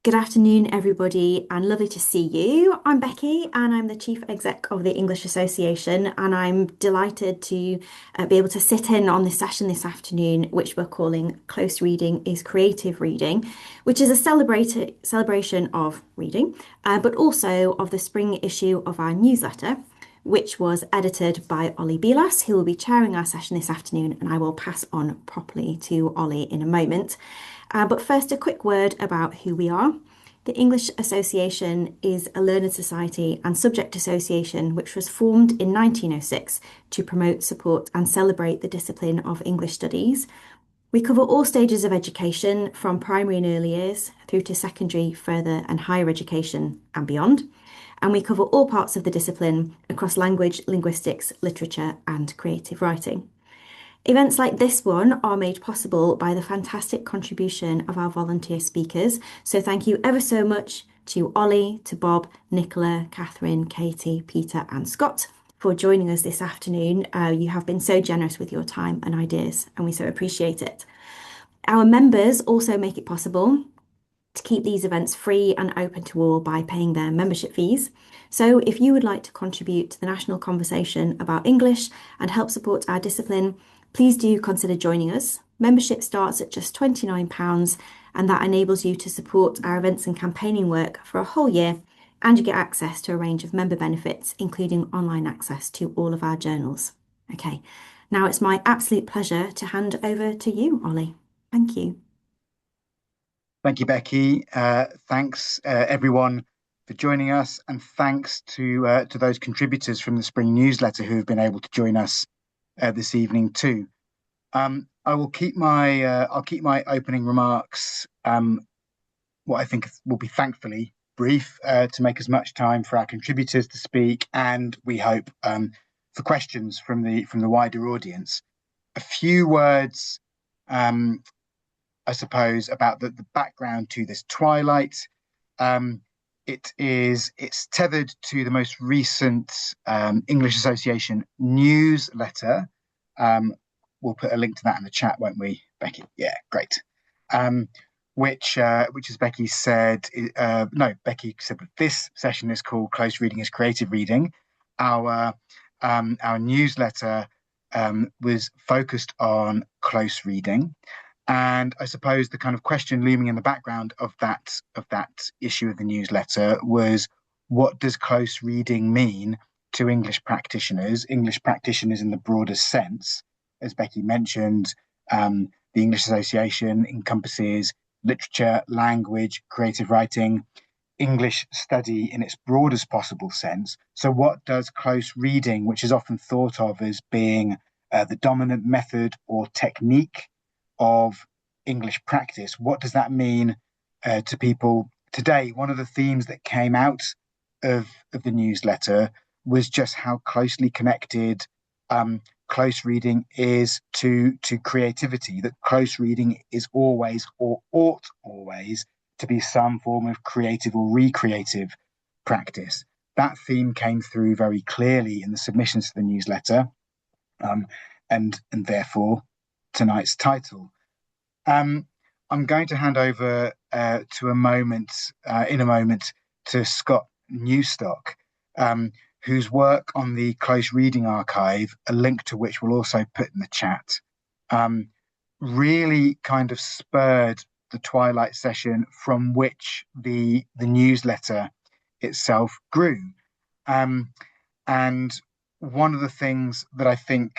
Good afternoon, everybody, and lovely to see you. I'm Becky, and I'm the Chief Exec of the English Association, and I'm delighted to be able to sit in on this session this afternoon, which we're calling Close Reading is Creative Reading, which is a celebration of reading, but also of the spring issue of our newsletter, which was edited by Ollie Bilas, who will be chairing our session this afternoon, and I will pass on properly to Ollie in a moment. But first, a quick word about who we are. The English Association is a learned society and subject association which was formed in 1906 to promote, support, and celebrate the discipline of English studies. We cover all stages of education from primary and early years through to secondary, further, and higher education and beyond. And we cover all parts of the discipline across language, linguistics, literature, and creative writing. Events like this one are made possible by the fantastic contribution of our volunteer speakers. So thank you ever so much to Ollie, to Bob, Nicola, Catherine, Katie, Peter, and Scott for joining us this afternoon. You have been so generous with your time and ideas, and we so appreciate it. Our members also make it possible to keep these events free and open to all by paying their membership fees. So if you would like to contribute to the national conversation about English and help support our discipline, please do consider joining us. Membership starts at just £29, and that enables you to support our events and campaigning work for a whole year, and you get access to a range of member benefits, including online access to all of our journals. Okay, now it's my absolute pleasure to hand over to you, Ollie. Thank you. Thank you, Becky. Thanks, everyone, for joining us, and thanks to those contributors from the spring newsletter who have been able to join us this evening too. I'll keep my opening remarks what I think will be thankfully brief to make as much time for our contributors to speak, and we hope for questions from the wider audience. A few words. I suppose, about the background to this Twilight. It's tethered to the most recent English Association newsletter. We'll put a link to that in the chat, won't we, Becky? Yeah, great. Which, as Becky said, Becky said that this session is called Close Reading is Creative Reading. Our newsletter was focused on close reading. And I suppose the kind of question looming in the background of that issue of the newsletter was, what does close reading mean to English practitioners in the broadest sense? As Becky mentioned, the English Association encompasses literature, language, creative writing, English study in its broadest possible sense. So what does close reading, which is often thought of as being the dominant method or technique of English practice, what does that mean to people today? One of the themes that came out of the newsletter was just how closely connected close reading is to creativity, that close reading is always, or ought always, to be some form of creative or recreative practice. That theme came through very clearly in the submissions to the newsletter, and therefore tonight's title. I'm going to hand over in a moment to Scott Newstock, whose work on the Close Reading Archive, a link to which we'll also put in the chat, really kind of spurred the Twilight session from which the newsletter itself grew. And one of the things that I think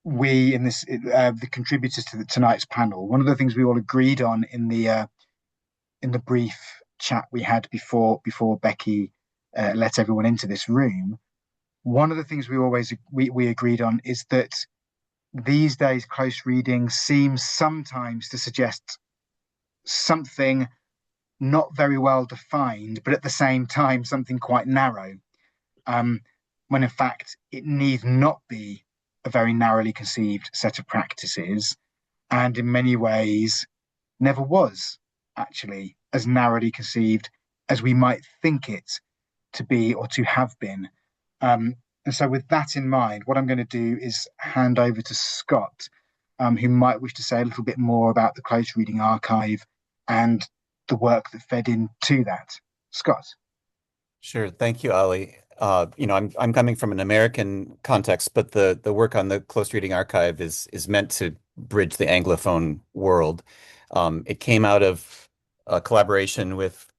we in this the contributors to tonight's panel, one of the things we all agreed on in the brief chat we had before Becky let everyone into this room, one of the things we agreed on is that these days close reading seems sometimes to suggest something not very well defined, but at the same time something quite narrow, when in fact it need not be a very narrowly conceived set of practices, and in many ways never was actually as narrowly conceived as we might think it to be or to have been. And so with that in mind, what I'm going to do is hand over to Scott, who might wish to say a little bit more about the Close Reading Archive and the work that fed into that. Scott. Sure. Thank you, Ali. I'm coming from an American context, but the work on the close reading archive is meant to bridge the Anglophone world. It came out of a collaboration with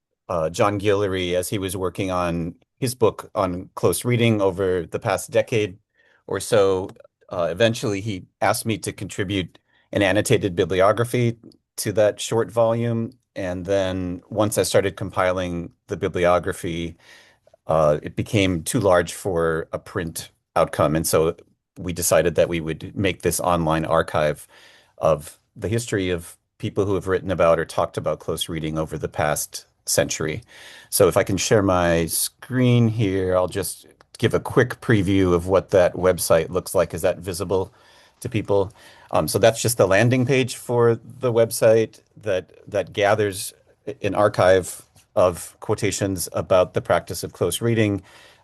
John Guillory as he was working on his book on close reading over the past decade or so. Eventually, he asked me to contribute an annotated bibliography to that short volume. And then once I started compiling the bibliography, it became too large for a print outcome. And so we decided that we would make this online archive of the history of people who have written about or talked about close reading over the past century. So if I can share my screen here, I'll just give a quick preview of what that website looks like. Is that visible to people? So that's just the landing page for the website that gathers an archive of quotations about the practice of close reading.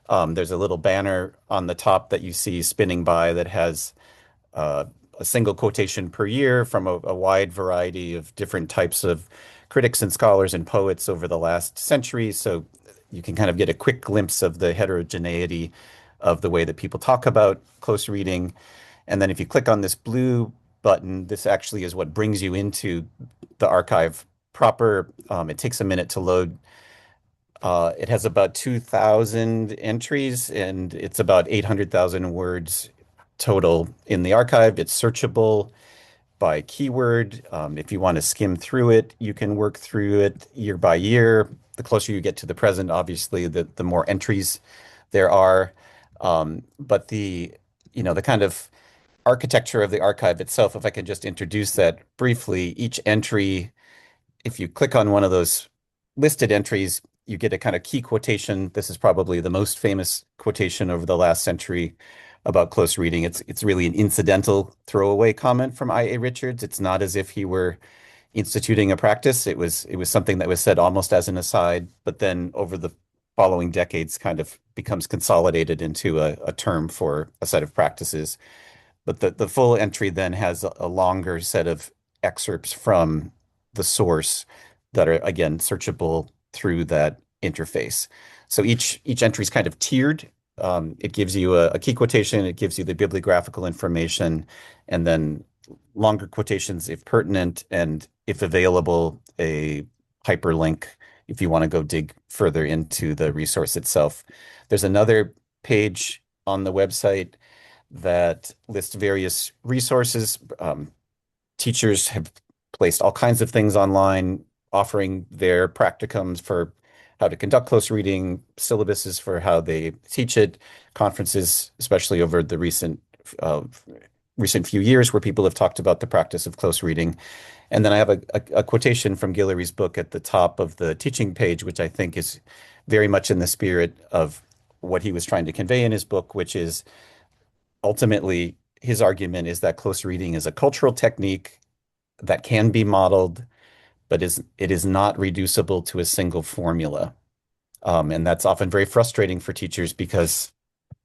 There's a little banner on the top that you see spinning by that has a single quotation per year from a wide variety of different types of critics and scholars and poets over the last century. So you can kind of get a quick glimpse of the heterogeneity of the way that people talk about close reading. And then if you click on this blue button, this actually is what brings you into the archive proper. It takes a minute to load. It has about 2,000 entries and it's about 800,000 words total in the archive. It's searchable by keyword. If you want to skim through it, you can work through it year by year. The closer you get to the present, obviously, the more entries there are. But the kind of architecture of the archive itself, if I can just introduce that briefly, each entry, if you click on one of those listed entries, you get a kind of key quotation. This is probably the most famous quotation over the last century about close reading. It's really an incidental throwaway comment from I.A. Richards. It's not as if he were instituting a practice. It was something that was said almost as an aside, but then over the following decades kind of becomes consolidated into a term for a set of practices. But the full entry then has a longer set of excerpts from the source that are, again, searchable through that interface. So each entry is kind of tiered. It gives you a key quotation, it gives you the bibliographical information, and then longer quotations if pertinent, and if available, a hyperlink if you want to go dig further into the resource itself. There's another page on the website that lists various resources. Teachers have placed all kinds of things online, offering their practicums for how to conduct close reading, syllabuses for how they teach it, conferences, especially over the recent few years where people have talked about the practice of close reading. And then I have a quotation from Guillory's book at the top of the teaching page, which I think is very much in the spirit of what he was trying to convey in his book, which is ultimately his argument is that close reading is a cultural technique that can be modeled, but it is not reducible to a single formula. And that's often very frustrating for teachers because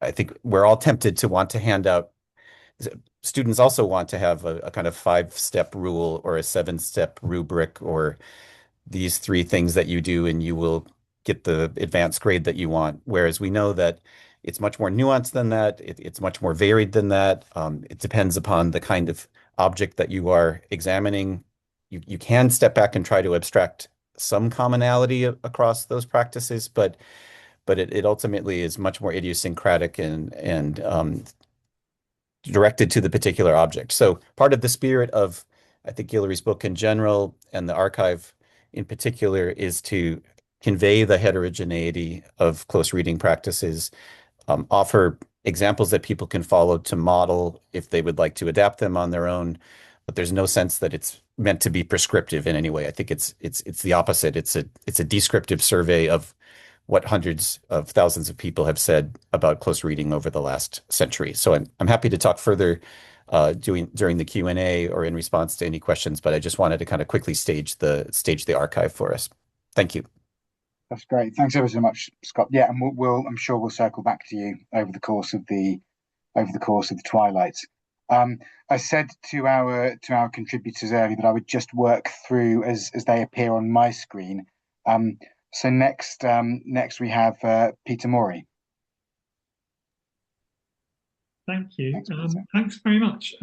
I think we're all tempted to want to hand out. Students also want to have a kind of 5-step rule or a 7-step rubric or these 3 things that you do and you will get the advanced grade that you want. Whereas we know that it's much more nuanced than that. It's much more varied than that. It depends upon the kind of object that you are examining. You can step back and try to abstract some commonality across those practices, but it ultimately is much more idiosyncratic and directed to the particular object. So part of the spirit of, I think, Guillory's book in general and the archive in particular is to convey the heterogeneity of close reading practices, offer examples that people can follow to model if they would like to adapt them on their own. But there's no sense that it's meant to be prescriptive in any way. I think it's the opposite. It's a descriptive survey of what hundreds of thousands of people have said about close reading over the last century. So I'm happy to talk further during the Q&A or in response to any questions, but I just wanted to kind of quickly stage the archive for us. Thank you. That's great. Thanks ever so much, Scott. Yeah, and I'm sure we'll circle back to you over the course of the twilight. Um, I said to our contributors earlier that I would just work through as they appear on my screen. Um, so next we have Peter Morey. Thank you. Thanks, Peter. Thanks very much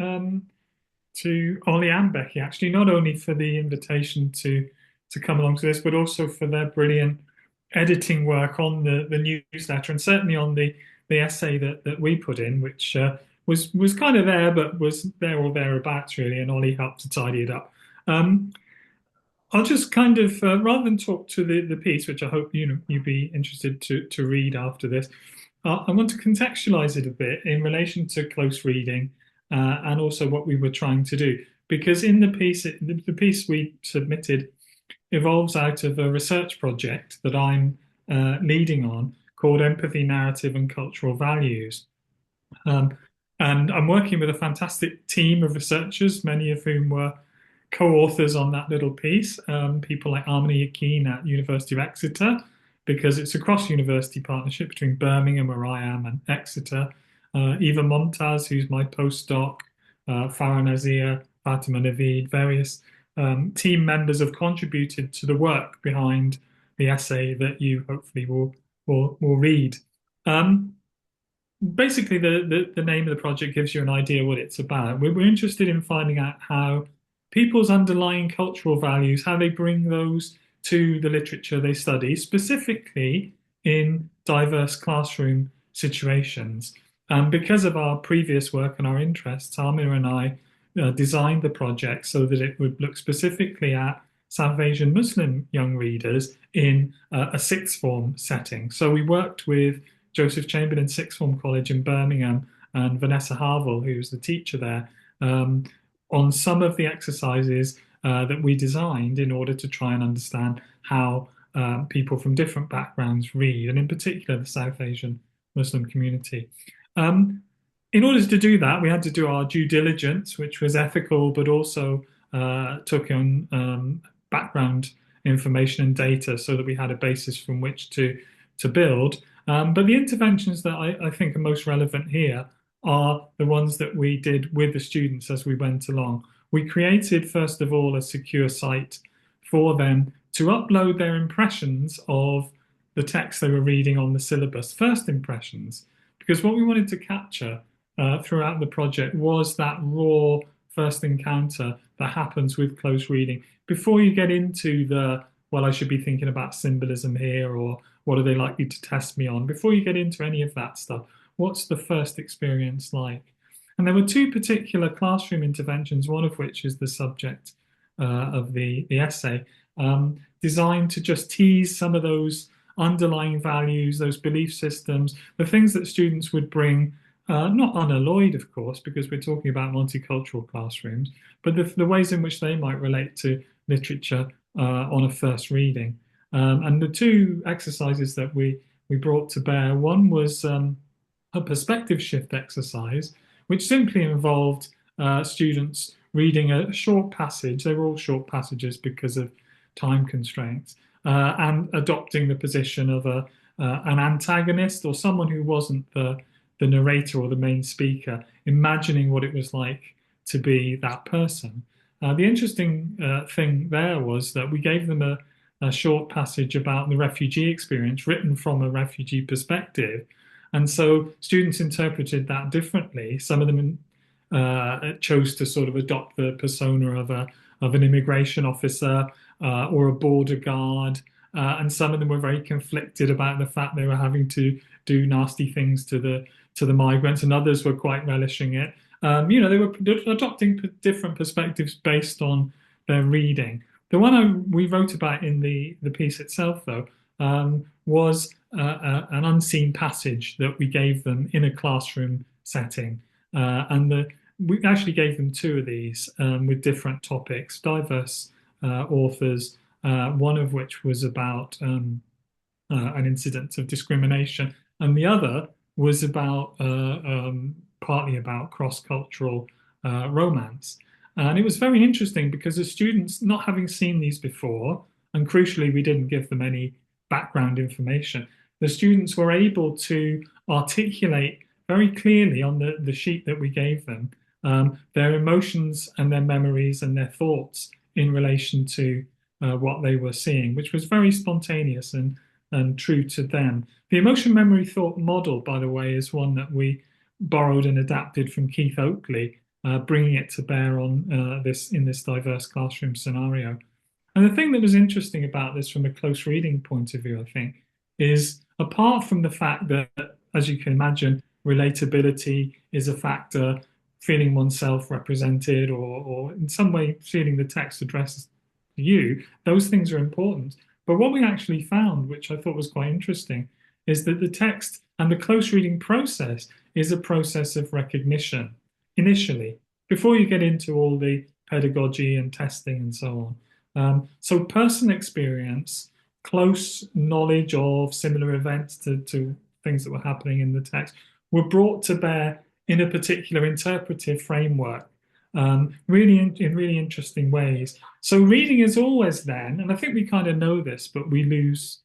to Ollie and Becky, actually, not only for the invitation to come along to this, but also for their brilliant editing work on the newsletter and certainly on the essay that we put in, which was kind of there, but was there or thereabouts really, and Ollie helped to tidy it up. Um, I'll just kind of rather than talk to the piece, which I hope you'd be interested to read after this. I want to contextualize it a bit in relation to close reading and also what we were trying to do. Because in the piece, the piece we submitted evolves out of a research project that I'm leading on called Empathy, Narrative and Cultural Values. Um, and I'm working with a fantastic team of researchers, many of whom were co-authors on that little piece, people like Armini Yakin at University of Exeter, because it's a cross-university partnership between Birmingham, where I am, and Exeter. Eva Momtaz, who's my postdoc, Farah Nazir, Fatima Naveed, various team members have contributed to the work behind the essay that you hopefully will read. Um, Basically, the name of the project gives you an idea what it's about. We're interested in finding out how people's underlying cultural values, how they bring those to the literature they study, specifically in diverse classroom situations. Because of our previous work and our interests, Amir and I designed the project so that it would look specifically at South Asian Muslim young readers in a sixth form setting. So we worked with Joseph Chamberlain Sixth Form College in Birmingham and Vanessa Harville, who's the teacher there, um, on some of the exercises that we designed in order to try and understand how people from different backgrounds read, and in particular the South Asian Muslim community. Um, in order to do that, we had to do our due diligence, which was ethical, but also took on background information and data so that we had a basis from which to build. But the interventions that I think are most relevant here are the ones that we did with the students as we went along. We created, first of all, a secure site for them to upload their impressions of the text they were reading on the syllabus, first impressions, because what we wanted to capture throughout the project was that raw first encounter that happens with close reading before you get into the, well, I should be thinking about symbolism here, or what are they likely to test me on? Before you get into any of that stuff, what's the first experience like? And there were two particular classroom interventions, one of which is the subject of the essay, designed to just tease some of those underlying values, those belief systems, the things that students would bring, not unalloyed, of course, because we're talking about multicultural classrooms, but the ways in which they might relate to literature on a first reading. And the two exercises that we brought to bear, one was a perspective shift exercise, which simply involved students reading a short passage. They were all short passages because of time constraints, and adopting the position of an antagonist or someone who wasn't the narrator or the main speaker, imagining what it was like to be that person. The interesting thing there was that we gave them a short passage about the refugee experience written from a refugee perspective. And so students interpreted that differently. Some of them chose to sort of adopt the persona of an immigration officer or a border guard. And some of them were very conflicted about the fact they were having to do nasty things to the migrants, and others were quite relishing it. They were adopting different perspectives based on their reading. The one we wrote about in the piece itself, though, was an unseen passage that we gave them in a classroom setting. We actually gave them two of these with different topics, diverse authors, one of which was about an incident of discrimination, and the other was about partly about cross-cultural romance. And it was very interesting because the students, not having seen these before, and crucially, we didn't give them any background information, the students were able to articulate very clearly on the sheet that we gave them their emotions and their memories and their thoughts in relation to what they were seeing, which was very spontaneous and true to them. The emotion memory thought model, by the way, is one that we borrowed and adapted from Keith Oakley, bringing it to bear on this in this diverse classroom scenario. And the thing that was interesting about this from a close reading point of view, I think, is apart from the fact that, as you can imagine, relatability is a factor, feeling oneself represented or in some way feeling the text addresses you, those things are important. But what we actually found, which I thought was quite interesting, is that the text and the close reading process is a process of recognition initially, before you get into all the pedagogy and testing and so on. So personal experience, close knowledge of similar events to things that were happening in the text were brought to bear in a particular interpretive framework, really in really interesting ways. So reading is always then, and I think we kind of know this, but we lose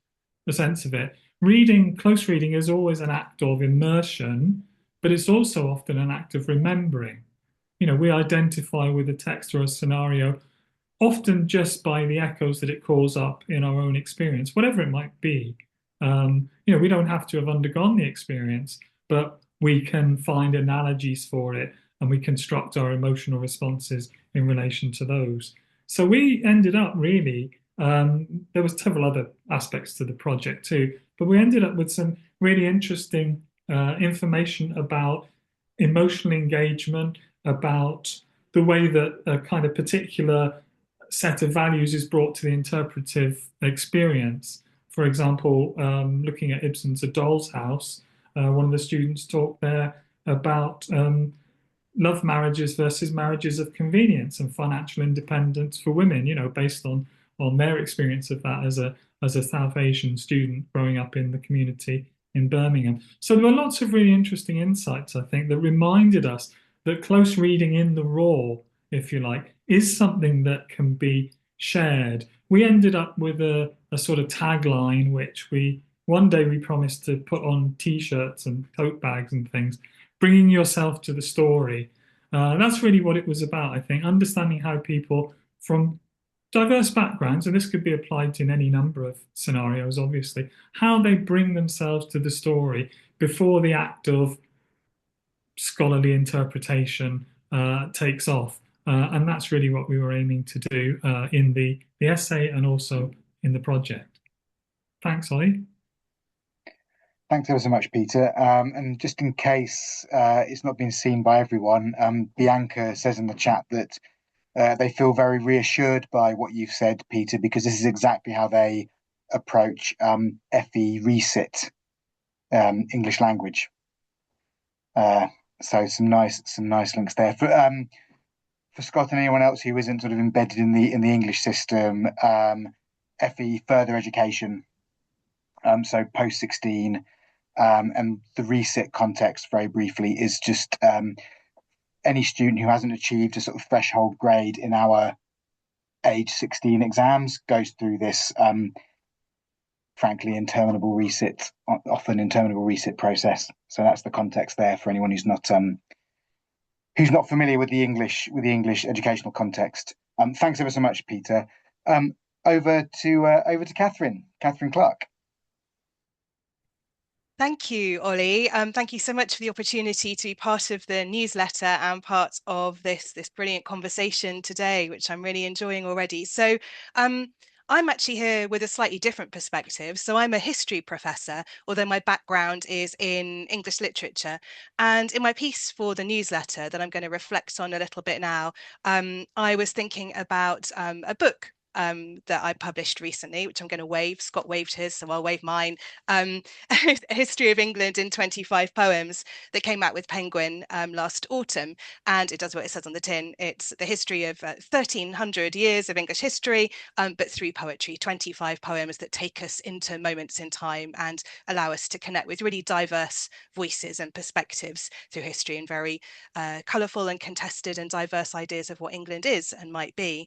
the sense of it. Reading, close reading is always an act of immersion, but it's also often an act of remembering. You know, we identify with a text or a scenario often just by the echoes that it calls up in our own experience, whatever it might be. You know, we don't have to have undergone the experience, but we can find analogies for it and we construct our emotional responses in relation to those. So we ended up really, there was several other aspects to the project too, but we ended up with some really interesting information about emotional engagement, about the way that a kind of particular set of values is brought to the interpretive experience. For example, looking at Ibsen's A Doll's House, one of the students talked there about love marriages versus marriages of convenience and financial independence for women, you know, based on their experience of that as a South Asian student growing up in the community in Birmingham. So there were lots of really interesting insights, I think, that reminded us that close reading in the raw, if you like, is something that can be shared. We ended up with a sort of tagline, which one day we promised to put on T-shirts and tote bags and things, bringing yourself to the story. That's really what it was about, I think, understanding how people from diverse backgrounds, and this could be applied in any number of scenarios, obviously, how they bring themselves to the story before the act of scholarly interpretation takes off. And that's really what we were aiming to do in the essay and also in the project. Thanks, Ollie. Thanks ever so much, Peter. And just in case it's not been seen by everyone, Bianca says in the chat that they feel very reassured by what you've said, Peter, because this is exactly how they approach FE Resit English language. So some nice links there for Scott and anyone else who isn't sort of embedded in the English system. FE further education, so post 16, and the resit context very briefly is just any student who hasn't achieved a sort of threshold grade in our age 16 exams goes through this frankly often interminable resit process. So that's the context there for anyone who's not familiar with the English educational context. Thanks ever so much, Peter. Over to Catherine Clark. Thank you, Ollie. Thank you so much for the opportunity to be part of the newsletter and part of this brilliant conversation today, which I'm really enjoying already. So I'm actually here with a slightly different perspective. So I'm a history professor, although my background is in English literature. And in my piece for the newsletter that I'm going to reflect on a little bit now, I was thinking about a book that I published recently, which I'm going to wave. Scott waved his, so I'll wave mine. A History of England in 25 Poems that came out with Penguin last autumn. And it does what it says on the tin. It's the history of 1,300 years of English history, but through poetry, 25 poems that take us into moments in time and allow us to connect with really diverse voices and perspectives through history and very colourful and contested and diverse ideas of what England is and might be.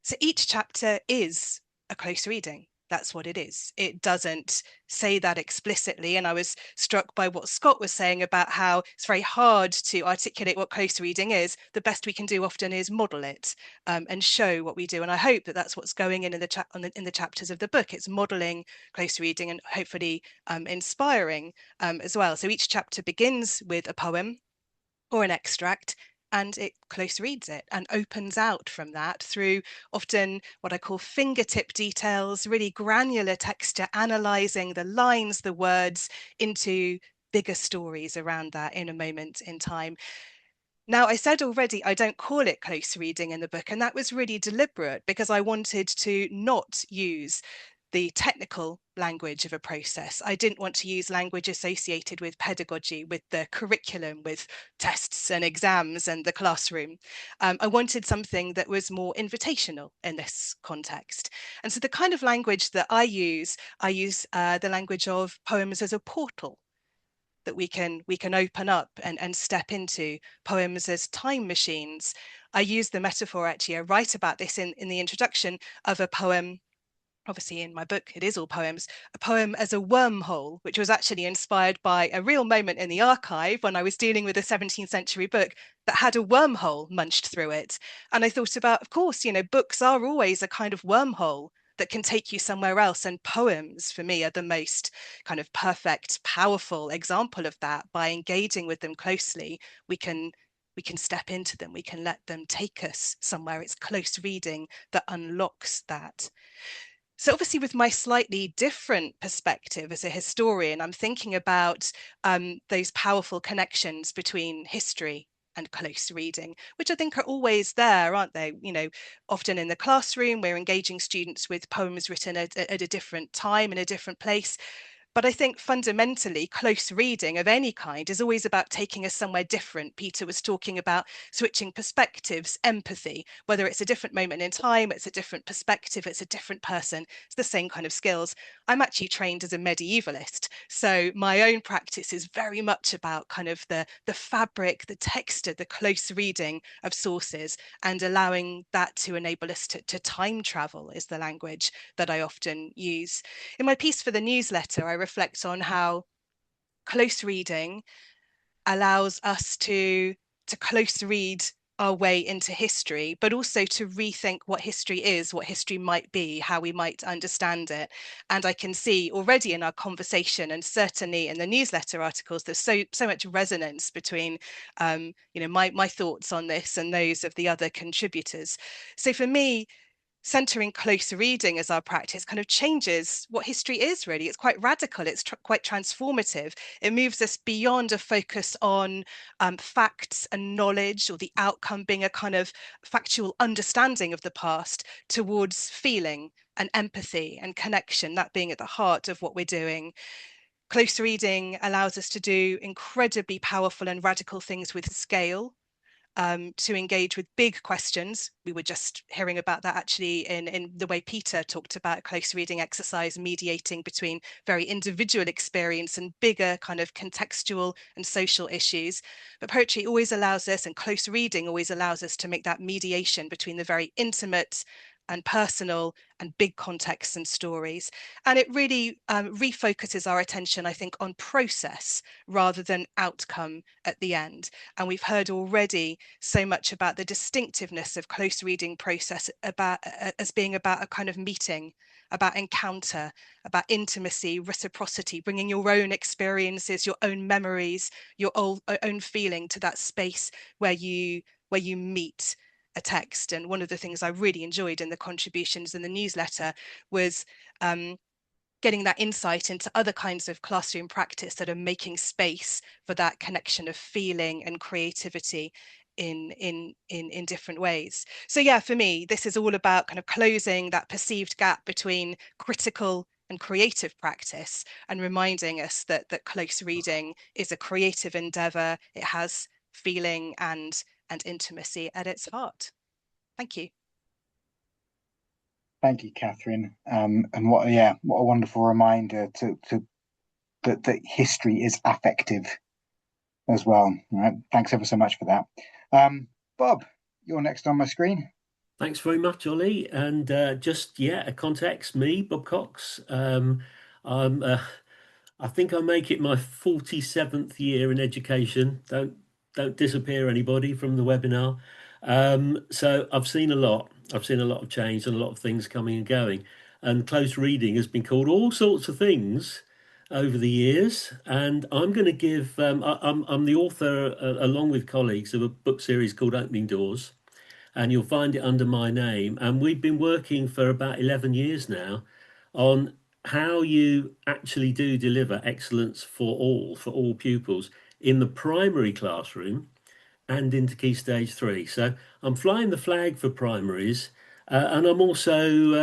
So each chapter is a close reading. that's what it is. It doesn't say that explicitly. And I was struck by what Scott was saying about how it's very hard to articulate what close reading is. The best we can do often is model it and show what we do. And I hope that that's what's going in the chapters of the book. It's modeling close reading and hopefully inspiring as well. So each chapter begins with a poem or an extract, and it close reads it and opens out from that through often what I call fingertip details, really granular texture, analysing the lines, the words into bigger stories around that in a moment in time. Now, I said already, I don't call it close reading in the book, and that was really deliberate because I wanted to not use the technical language of a process. I didn't want to use language associated with pedagogy, with the curriculum, with tests and exams and the classroom. I wanted something that was more invitational in this context. And so the kind of language that I use the language of poems as a portal that we can open up and step into, poems as time machines. I use the metaphor, actually, I write about this in the introduction, of a poem. Obviously in my book it is all poems, a poem as a wormhole, which was actually inspired by a real moment in the archive when I was dealing with a 17th century book that had a wormhole munched through it. And I thought about, of course, books are always a kind of wormhole that can take you somewhere else, and poems for me are the most kind of perfect, powerful example of that. By engaging with them closely, we can step into them, we can let them take us somewhere. It's close reading that unlocks that. So obviously, with my slightly different perspective as a historian, I'm thinking about those powerful connections between history and close reading, which I think are always there, aren't they? Often in the classroom, we're engaging students with poems written at a different time in a different place. But I think fundamentally, close reading of any kind is always about taking us somewhere different. Peter was talking about switching perspectives, empathy, whether it's a different moment in time, it's a different perspective, it's a different person, it's the same kind of skills. I'm actually trained as a medievalist, so my own practice is very much about kind of the fabric, the texture, the close reading of sources, and allowing that to enable us to time travel is the language that I often use. In my piece for the newsletter, I reflect on how close reading allows us to close read our way into history, but also to rethink what history is, what history might be, how we might understand it. And I can see already in our conversation, and certainly in the newsletter articles, there's so much resonance between my thoughts on this and those of the other contributors. So for me, centering close reading as our practice kind of changes what history is, really. It's quite radical, it's quite transformative. It moves us beyond a focus on facts and knowledge, or the outcome being a kind of factual understanding of the past, towards feeling and empathy and connection, that being at the heart of what we're doing. Close reading allows us to do incredibly powerful and radical things with scale. To engage with big questions. We were just hearing about that actually in the way Peter talked about close reading exercise mediating between very individual experience and bigger kind of contextual and social issues. But poetry always allows us, and close reading always allows us, to make that mediation between the very intimate and personal and big contexts and stories. And it really refocuses our attention, I think, on process rather than outcome at the end. And we've heard already so much about the distinctiveness of close reading process as being about a kind of meeting, about encounter, about intimacy, reciprocity, bringing your own experiences, your own memories, your own feeling to that space where you meet a text. And one of the things I really enjoyed in the contributions in the newsletter was getting that insight into other kinds of classroom practice that are making space for that connection of feeling and creativity in different ways. So yeah, for me, this is all about kind of closing that perceived gap between critical and creative practice, and reminding us that close reading is a creative endeavor. It has feeling and intimacy at its heart. Thank you. Thank you, Catherine. And what a wonderful reminder that history is affective as well. All right. Thanks ever so much for that. Bob, you're next on my screen. Thanks very much, Ollie. And just yeah, a context, me, Bob Cox. I'm I think I make it my 47th year in education. Don't disappear anybody from the webinar. So I've seen a lot. I've seen a lot of change and a lot of things coming and going. And close reading has been called all sorts of things over the years. And I'm going to give. I'm the author, along with colleagues, of a book series called Opening Doors, and you'll find it under my name. And we've been working for about 11 years now on how you actually do deliver excellence for all pupils in the primary classroom and into Key Stage 3. So I'm flying the flag for primaries, and I'm also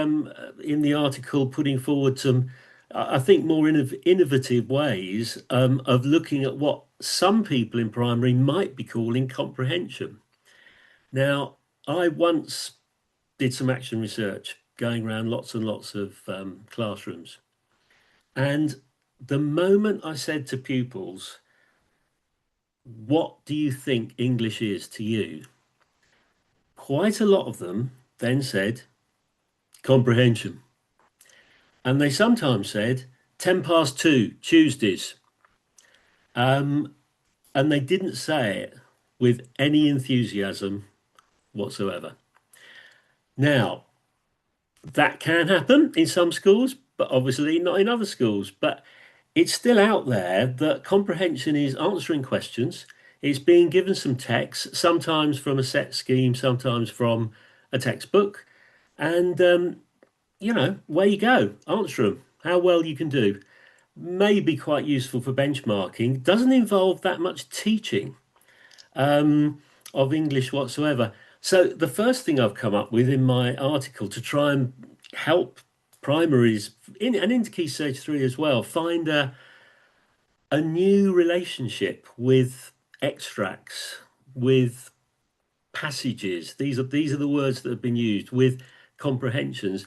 in the article putting forward some, I think, more innovative ways of looking at what some people in primary might be calling comprehension. Now, I once did some action research going around lots and lots of classrooms. And the moment I said to pupils, what do you think English is to you? Quite a lot of them then said, comprehension. And they sometimes said, 10 past 2, Tuesdays. And they didn't say it with any enthusiasm whatsoever. Now, that can happen in some schools, but obviously not in other schools. But it's still out there that comprehension is answering questions. It's being given some text, sometimes from a set scheme, sometimes from a textbook. And, where you go, answer them, how well you can do. May be quite useful for benchmarking. Doesn't involve that much teaching of English whatsoever. So the first thing I've come up with in my article to try and help primaries and into Key Stage 3 as well find a new relationship with extracts, with passages. These are the words that have been used with comprehensions.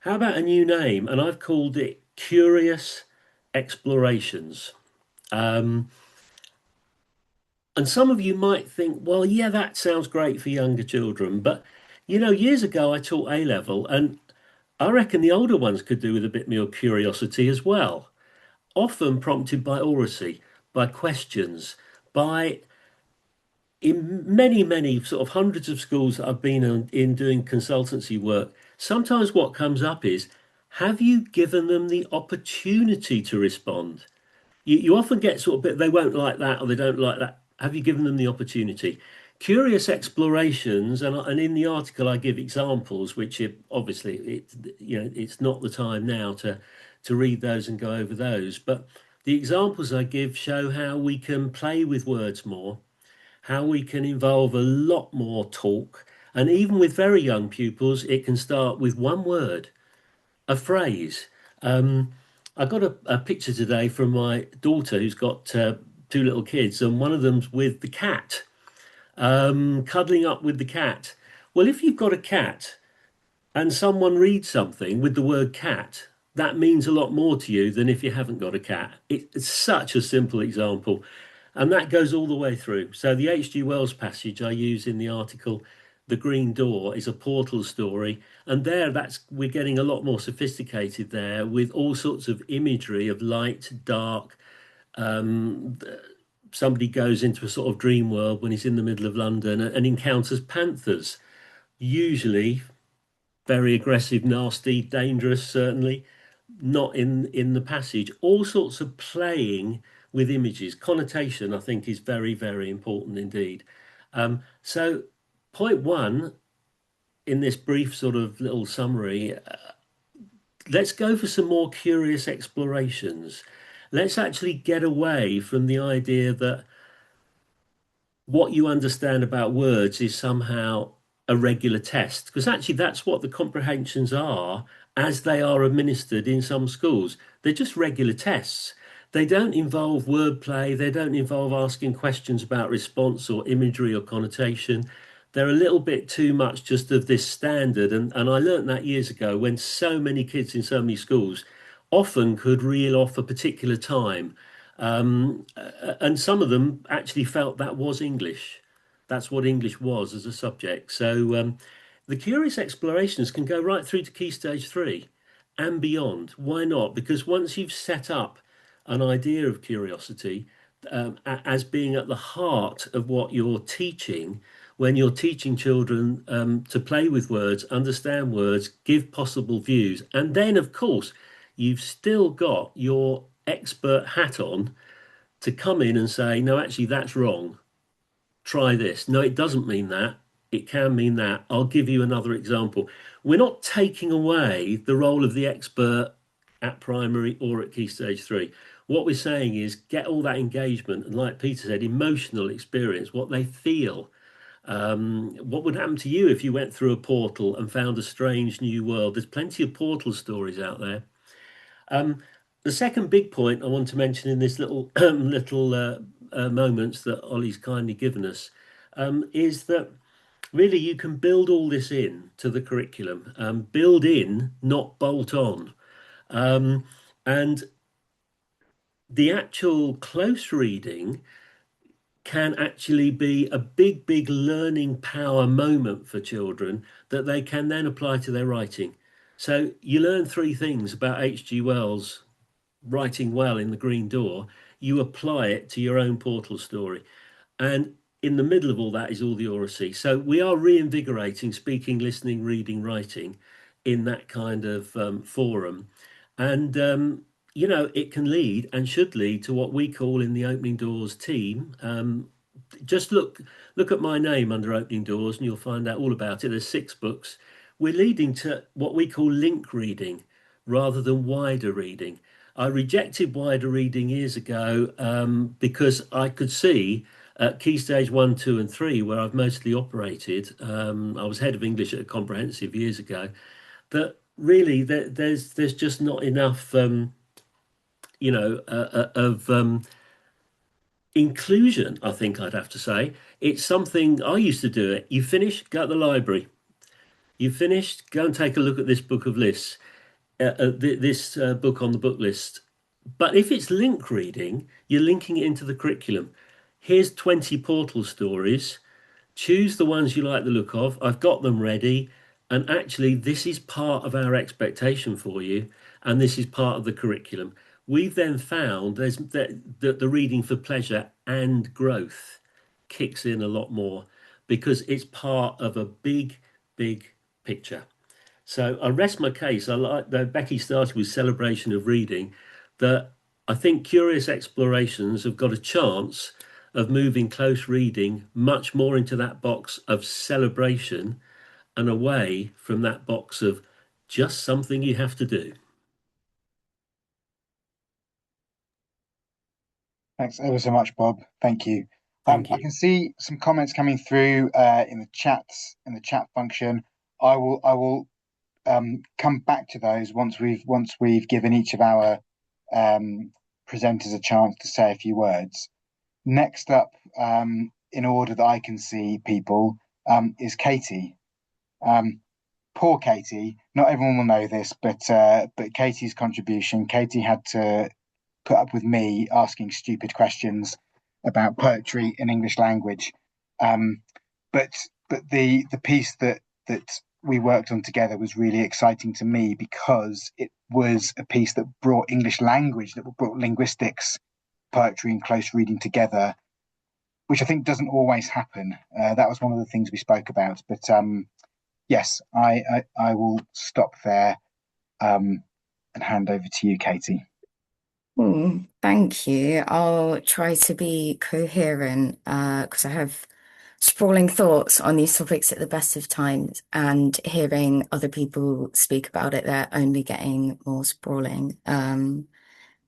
How about a new name? And I've called it Curious Explorations. And some of you might think, well, yeah, that sounds great for younger children. But, years ago I taught A level, and I reckon the older ones could do with a bit more curiosity as well, often prompted by oracy, by questions, by in many, many sort of hundreds of schools that I've been in doing consultancy work. Sometimes what comes up is, have you given them the opportunity to respond? You often get sort of bit, they won't like that or they don't like that. Have you given them the opportunity? Curious explorations, and in the article I give examples, which obviously it's not the time now to read those and go over those. But the examples I give show how we can play with words more, how we can involve a lot more talk, and even with very young pupils, it can start with one word, a phrase. I got a picture today from my daughter who's got two little kids, and one of them's with the cat, cuddling up with the cat. Well, if you've got a cat and someone reads something with the word cat, that means a lot more to you than if you haven't got a cat. It's such a simple example. And that goes all the way through. So the H.G. Wells passage I use in the article, The Green Door, is a portal story. And there we're getting a lot more sophisticated there with all sorts of imagery of light, dark. Somebody goes into a sort of dream world when he's in the middle of London and encounters panthers, usually very aggressive, nasty, dangerous, certainly not in the passage. All sorts of playing with images. Connotation, I think, is very, very important indeed. So point one in this brief sort of little summary, let's go for some more curious explorations. Let's actually get away from the idea that what you understand about words is somehow a regular test, because actually that's what the comprehensions are as they are administered in some schools. They're just regular tests. They don't involve wordplay. They don't involve asking questions about response or imagery or connotation. They're a little bit too much just of this standard. And I learned that years ago when so many kids in so many schools often could reel off a particular time. And some of them actually felt that was English. That's what English was as a subject. So The curious explorations can go right through to Key Stage 3 and beyond. Why not? Because once you've set up an idea of curiosity as being at the heart of what you're teaching, when you're teaching children to play with words, understand words, give possible views, and then, of course, you've still got your expert hat on to come in and say, no, actually, that's wrong. Try this. No, it doesn't mean that. It can mean that. I'll give you another example. We're not taking away the role of the expert at primary or at Key Stage 3. What we're saying is get all that engagement and, like Peter said, emotional experience, what they feel. What would happen to you if you went through a portal and found a strange new world? There's plenty of portal stories out there. The second big point I want to mention in this little moments that Ollie's kindly given us is that really you can build all this in to the curriculum. Build in, not bolt on. And the actual close reading can actually be a big, big learning power moment for children that they can then apply to their writing. So you learn three things about H.G. Wells writing well in The Green Door. You apply it to your own portal story. And in the middle of all that is all the oracy. So we are reinvigorating speaking, listening, reading, writing in that kind of forum. And, it can lead and should lead to what we call in the Opening Doors team. Just look at my name under Opening Doors and you'll find out all about it. There's 6 books. We're leading to what we call link reading rather than wider reading. I rejected wider reading years ago because I could see at Key Stage 1, 2, and 3, where I've mostly operated, I was head of English at a comprehensive years ago, that really there's just not enough, of inclusion, I think I'd have to say. It's something I used to do it. You finish, go to the library. You finished, go and take a look at this book of lists, this book on the book list. But if it's link reading, you're linking it into the curriculum. Here's 20 portal stories. Choose the ones you like the look of. I've got them ready. And actually, this is part of our expectation for you. And this is part of the curriculum. We've then found that the reading for pleasure and growth kicks in a lot more because it's part of a big, big picture. So I rest my case. I like that Becky started with celebration of reading, that I think curious explorations have got a chance of moving close reading much more into that box of celebration and away from that box of just something you have to do. Thanks ever so much, Bob. Thank you. Thank I you. can see some comments coming through in the chat function. I will come back to those once we've given each of our presenters a chance to say a few words. Next up, in order that I can see people, is Katie. Poor Katie. Not everyone will know this, but Katie's contribution. Katie had to put up with me asking stupid questions about poetry in English language. But the piece that we worked on together was really exciting to me because it was a piece that brought English language, that brought linguistics, poetry, and close reading together, which I think doesn't always happen. That was one of the things we spoke about. But yes, I will stop there and hand over to you, Katie. Thank you. I'll try to be coherent because I have sprawling thoughts on these topics at the best of times, and hearing other people speak about it, they're only getting more sprawling.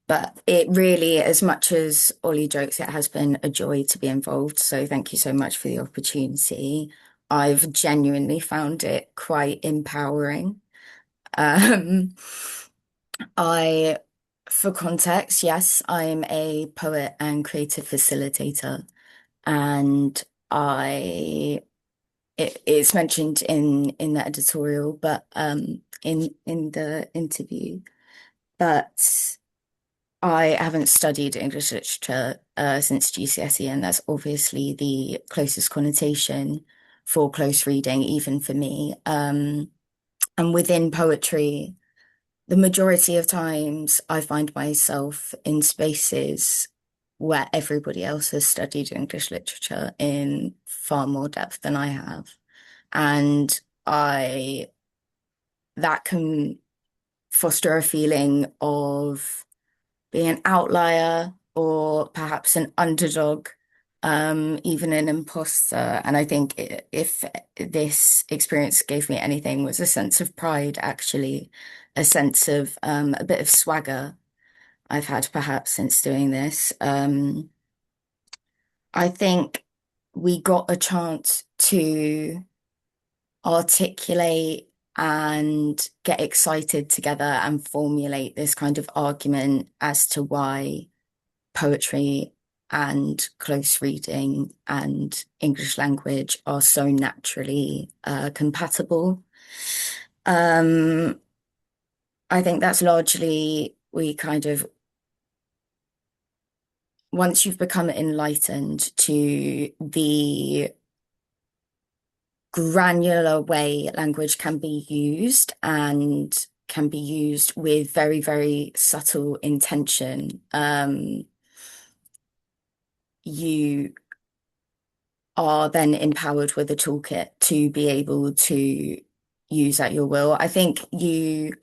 But it really, as much as Ollie jokes, it has been a joy to be involved. So thank you so much for the opportunity. I've genuinely found it quite empowering. Um, I, for context, yes, I'm a poet and creative facilitator, and it's mentioned in the editorial, but in the interview, but I haven't studied English literature since GCSE, and that's obviously the closest connotation for close reading, even for me. And within poetry, the majority of times I find myself in spaces where everybody else has studied English literature in far more depth than I have. And I that can foster a feeling of being an outlier or perhaps an underdog, even an imposter. And I think if this experience gave me anything, was a sense of pride, actually, a sense of a bit of swagger I've had perhaps since doing this. I think we got a chance to articulate and get excited together and formulate this kind of argument as to why poetry and close reading and English language are so naturally compatible. I think that's largely we kind of once you've become enlightened to the granular way language can be used and can be used with very, very subtle intention. You are then empowered with a toolkit to be able to use at your will. I think you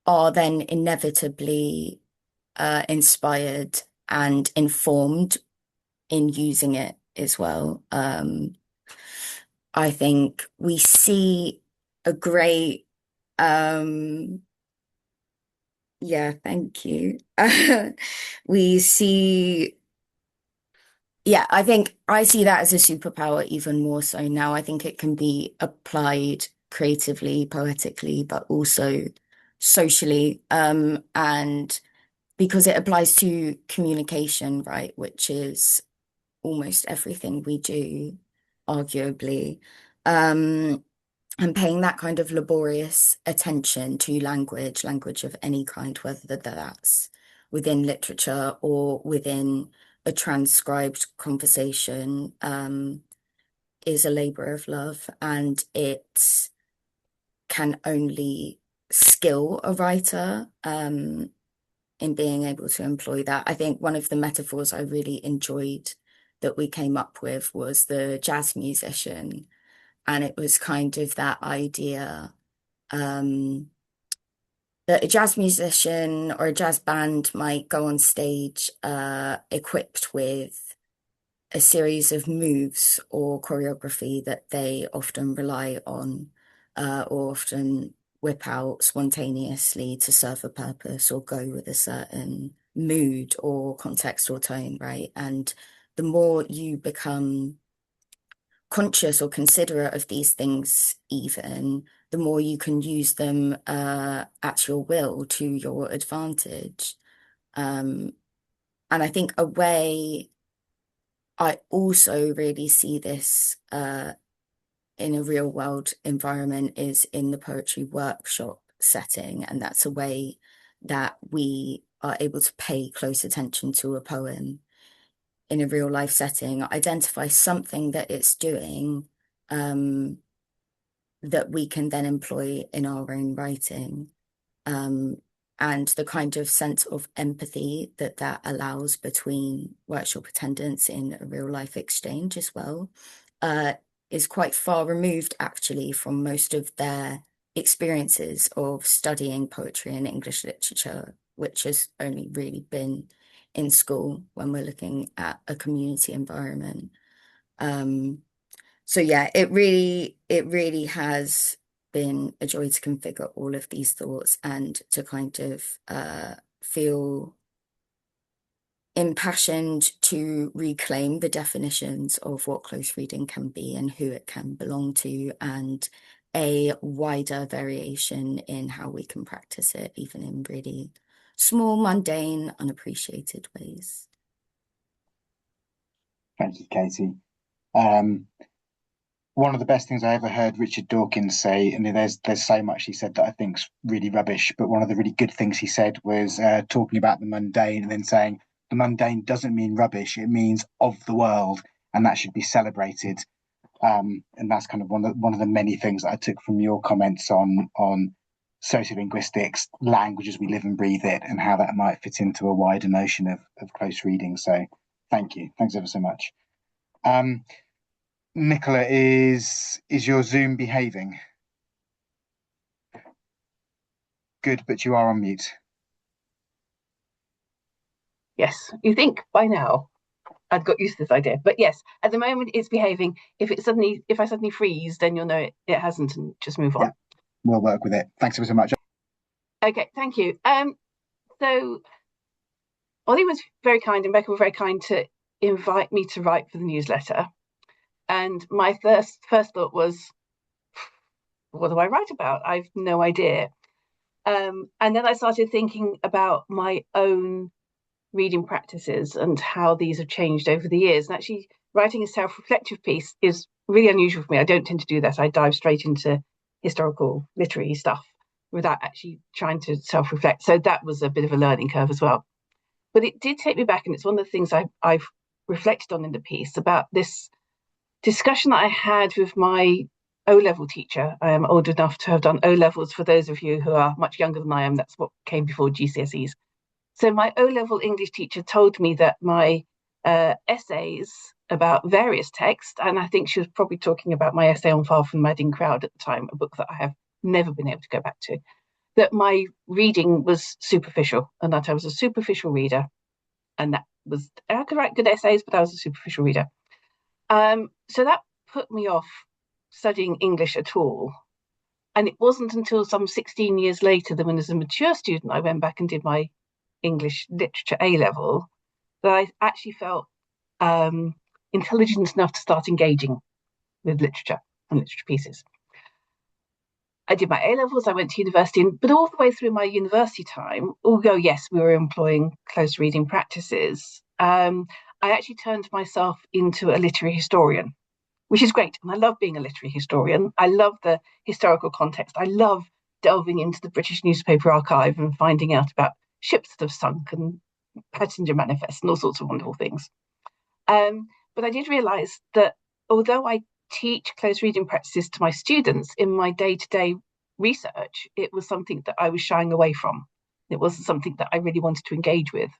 are then inevitably inspired and informed in using it as well. I think we see a great, yeah, thank you. We see, yeah, I think I see that as a superpower even more so now. I think it can be applied creatively, poetically, but also socially. And because it applies to communication, right, which is almost everything we do, arguably. And paying that kind of laborious attention to language of any kind, whether that's within literature or within a transcribed conversation, is a labor of love, and it can only skill a writer in being able to employ that. I think one of the metaphors I really enjoyed that we came up with was the jazz musician. And it was kind of that idea that a jazz musician or a jazz band might go on stage equipped with a series of moves or choreography that they often rely on or often whip out spontaneously to serve a purpose or go with a certain mood or context or tone, right? And the more you become conscious or considerate of these things, even, the more you can use them at your will to your advantage. And I think a way I also really see this in a real world environment is in the poetry workshop setting. And that's a way that we are able to pay close attention to a poem in a real life setting, identify something that it's doing that we can then employ in our own writing. And the kind of sense of empathy that that allows between workshop attendants in a real life exchange as well is quite far removed actually from most of their experiences of studying poetry and English literature, which has only really been in school when we're looking at a community environment. So yeah, it really has been a joy to configure all of these thoughts and to kind of feel impassioned to reclaim the definitions of what close reading can be and who it can belong to, and a wider variation in how we can practice it, even in really small, mundane, unappreciated ways. Thank you, Katie. One of the best things I ever heard Richard Dawkins say, and there's so much he said that I think's really rubbish, but one of the really good things he said was talking about the mundane and then saying the mundane doesn't mean rubbish, it means of the world, and that should be celebrated. And that's kind of one of the many things that I took from your comments on sociolinguistics, language as we live and breathe it, and how that might fit into a wider notion of close reading. So thank you. Thanks ever so much. Nicola, is your Zoom behaving? Good, but you are on mute. Yes, you think by now I'd got used to this idea, but yes, at the moment it's behaving. If I suddenly freeze, then you'll know it hasn't, and just move on. Yeah, we'll work with it. Thanks ever so much. Okay, thank you. So Ollie was very kind and Becca were very kind to invite me to write for the newsletter. And my first thought was, what do I write about? I've no idea. And then I started thinking about my own reading practices and how these have changed over the years. And actually, writing a self-reflective piece is really unusual for me. I don't tend to do that. I dive straight into historical literary stuff without actually trying to self-reflect. So that was a bit of a learning curve as well. But it did take me back, and it's one of the things I've reflected on in the piece about this discussion that I had with my O-level teacher. I am old enough to have done O-levels. For those of you who are much younger than I am, that's what came before GCSEs. So my O-level English teacher told me that my essays about various texts, and I think she was probably talking about my essay on Far from the Madding Crowd at the time, a book that I have never been able to go back to, that my reading was superficial and that I was a superficial reader. And that was, I could write good essays, but I was a superficial reader. So that put me off studying English at all. And it wasn't until some 16 years later that when as a mature student, I went back and did my English literature A-level, that I actually felt intelligent enough to start engaging with literature and literature pieces. I did my A-levels, I went to university, but all the way through my university time, although yes, we were employing close reading practices, I actually turned myself into a literary historian, which is great. And I love being a literary historian. I love the historical context. I love delving into the British newspaper archive and finding out about ships that have sunk and passenger manifests and all sorts of wonderful things. But I did realise that although I teach close reading practices to my students in my day-to-day research, it was something that I was shying away from. It wasn't something that I really wanted to engage with.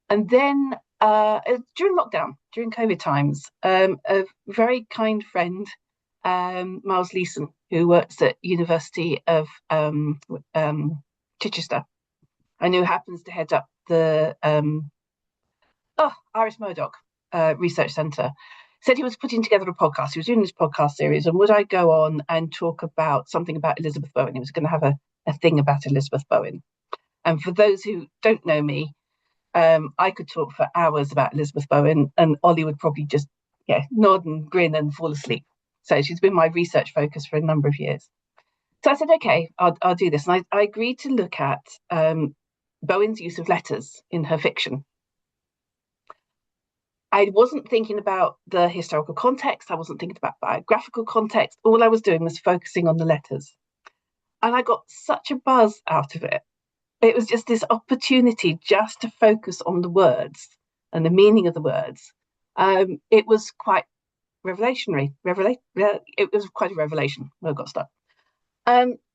And then during lockdown, during COVID times, a very kind friend, Miles Leeson, who works at University of Chichester, and who happens to head up the Iris Murdoch Research Centre, said he was putting together a podcast. He was doing this podcast series, and would I go on and talk about something about Elizabeth Bowen? He was going to have a thing about Elizabeth Bowen. And for those who don't know me, I could talk for hours about Elizabeth Bowen, and Ollie would probably just nod and grin and fall asleep. So she's been my research focus for a number of years. So I said, okay, I'll do this. And I agreed to look at Bowen's use of letters in her fiction. I wasn't thinking about the historical context. I wasn't thinking about biographical context. All I was doing was focusing on the letters. And I got such a buzz out of it. It was just this opportunity just to focus on the words and the meaning of the words. It was quite revelationary. It was quite a revelation when I got stuck.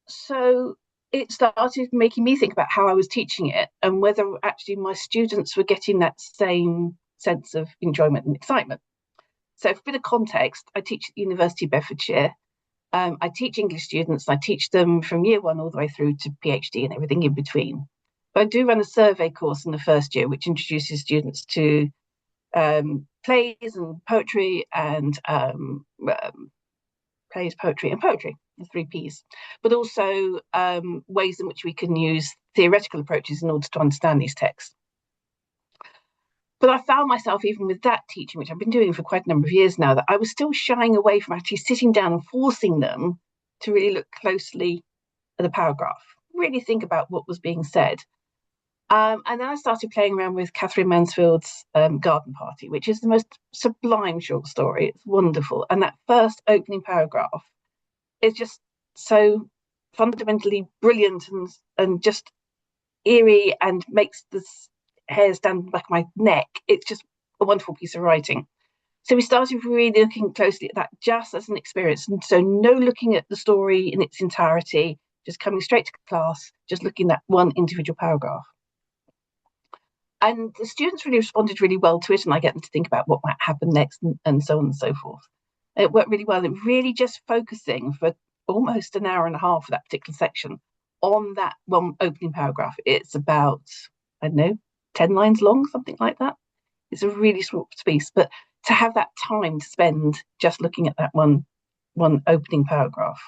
So it started making me think about how I was teaching it and whether actually my students were getting that same sense of enjoyment and excitement. So for a bit of context, I teach at the University of Bedfordshire. I teach English students. I teach them from year one all the way through to PhD and everything in between. But I do run a survey course in the first year, which introduces students to plays and poetry and poetry, the 3 Ps, but also ways in which we can use theoretical approaches in order to understand these texts. But I found myself, even with that teaching, which I've been doing for quite a number of years now, that I was still shying away from actually sitting down and forcing them to really look closely at the paragraph, really think about what was being said. And then I started playing around with Catherine Mansfield's Garden Party, which is the most sublime short story. It's wonderful. And that first opening paragraph is just so fundamentally brilliant and just eerie and makes the hairs down the back of my neck. It's just a wonderful piece of writing. So we started really looking closely at that just as an experience. And so no looking at the story in its entirety, just coming straight to class, just looking at one individual paragraph. And the students really responded really well to it, and I get them to think about what might happen next and so on and so forth. It worked really well. And really just focusing for almost an hour and a half for that particular section on that one opening paragraph. It's about, I don't know, 10 lines long, something like that. It's a really short piece, but to have that time to spend just looking at that one opening paragraph.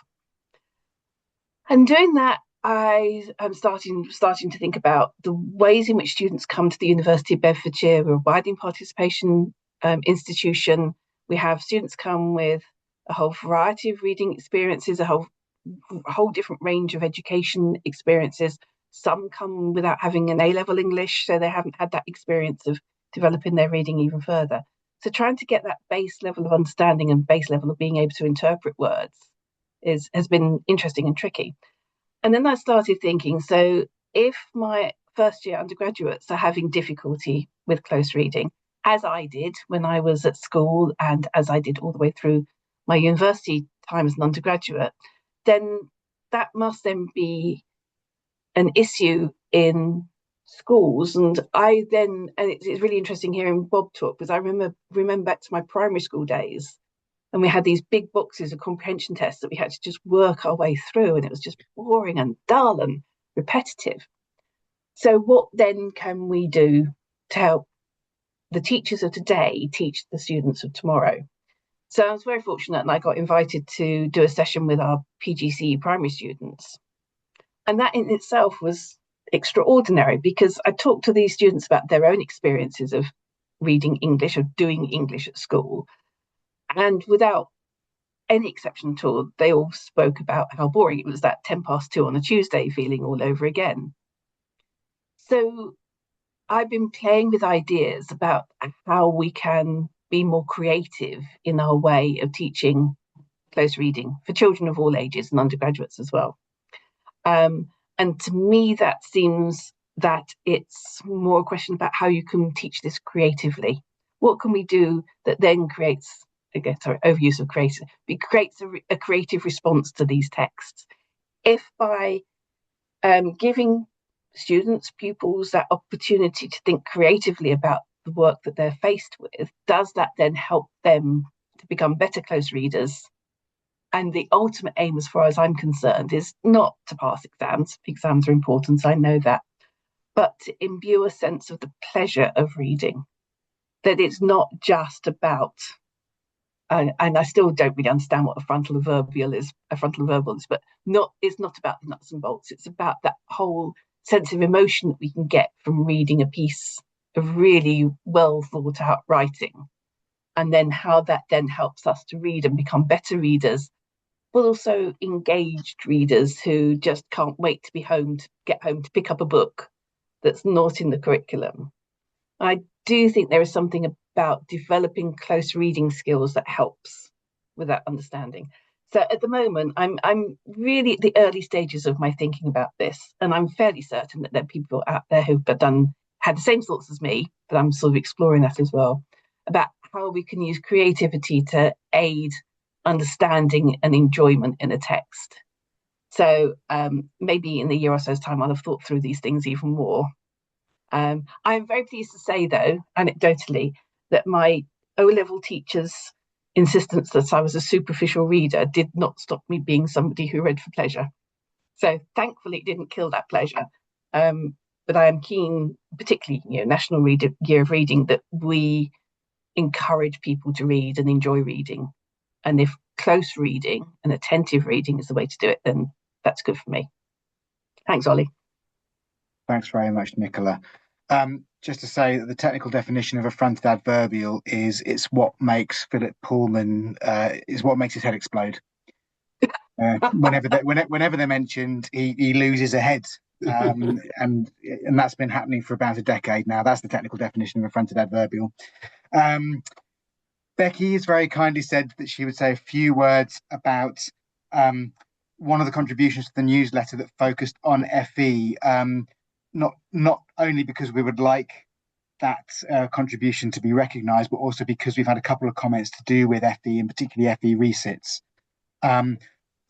And doing that, I am starting to think about the ways in which students come to the University of Bedfordshire. We're a widening participation institution. We have students come with a whole variety of reading experiences, a whole different range of education experiences. Some come without having an A-level English, so they haven't had that experience of developing their reading even further. So trying to get that base level of understanding and base level of being able to interpret words has been interesting and tricky. And then I started thinking, so if my first year undergraduates are having difficulty with close reading, as I did when I was at school and as I did all the way through my university time as an undergraduate, then that must then be an issue in schools. And it's really interesting hearing Bob talk, because I remember back to my primary school days, and we had these big boxes of comprehension tests that we had to just work our way through, and it was just boring and dull and repetitive. So what then can we do to help the teachers of today teach the students of tomorrow? So I was very fortunate, and I got invited to do a session with our PGCE primary students. And that in itself was extraordinary, because I talked to these students about their own experiences of reading English, of doing English at school. And without any exception at all, they all spoke about how boring it was, that 2:10 on a Tuesday feeling all over again. So I've been playing with ideas about how we can be more creative in our way of teaching close reading for children of all ages and undergraduates as well. And to me, that seems that it's more a question about how you can teach this creatively. What can we do that then creates, again, sorry, overuse of creative, creates a creative response to these texts? If by giving students, pupils, that opportunity to think creatively about the work that they're faced with, does that then help them to become better close readers? And the ultimate aim, as far as I'm concerned, is not to pass exams. Exams are important, I know that, but to imbue a sense of the pleasure of reading. That it's not just about, and I still don't really understand what a frontal verbal is, but it's not about the nuts and bolts. It's about that whole sense of emotion that we can get from reading a piece of really well thought out writing, and then how that then helps us to read and become better readers, but also engaged readers who just can't wait to get home to pick up a book that's not in the curriculum. I do think there is something about developing close reading skills that helps with that understanding. So at the moment, I'm really at the early stages of my thinking about this, and I'm fairly certain that there are people out there who've had the same thoughts as me, but I'm sort of exploring that as well, about how we can use creativity to aid understanding and enjoyment in a text. So maybe in a year or so's time, I'll have thought through these things even more. I'm very pleased to say, though, anecdotally, that my O-level teacher's insistence that I was a superficial reader did not stop me being somebody who read for pleasure. So thankfully, it didn't kill that pleasure. But I am keen, particularly, National Year of Reading, that we encourage people to read and enjoy reading. And if close reading and attentive reading is the way to do it, then that's good for me. Thanks, Ollie. Thanks very much, Nicola. Just to say that the technical definition of a fronted adverbial is it's what makes Philip Pullman is what makes his head explode. Whenever they're mentioned, he loses a head, and that's been happening for about a decade now. That's the technical definition of a fronted adverbial. Becky has very kindly said that she would say a few words about one of the contributions to the newsletter that focused on FE. Not only because we would like contribution to be recognised, but also because we've had a couple of comments to do with FE, and particularly FE resits.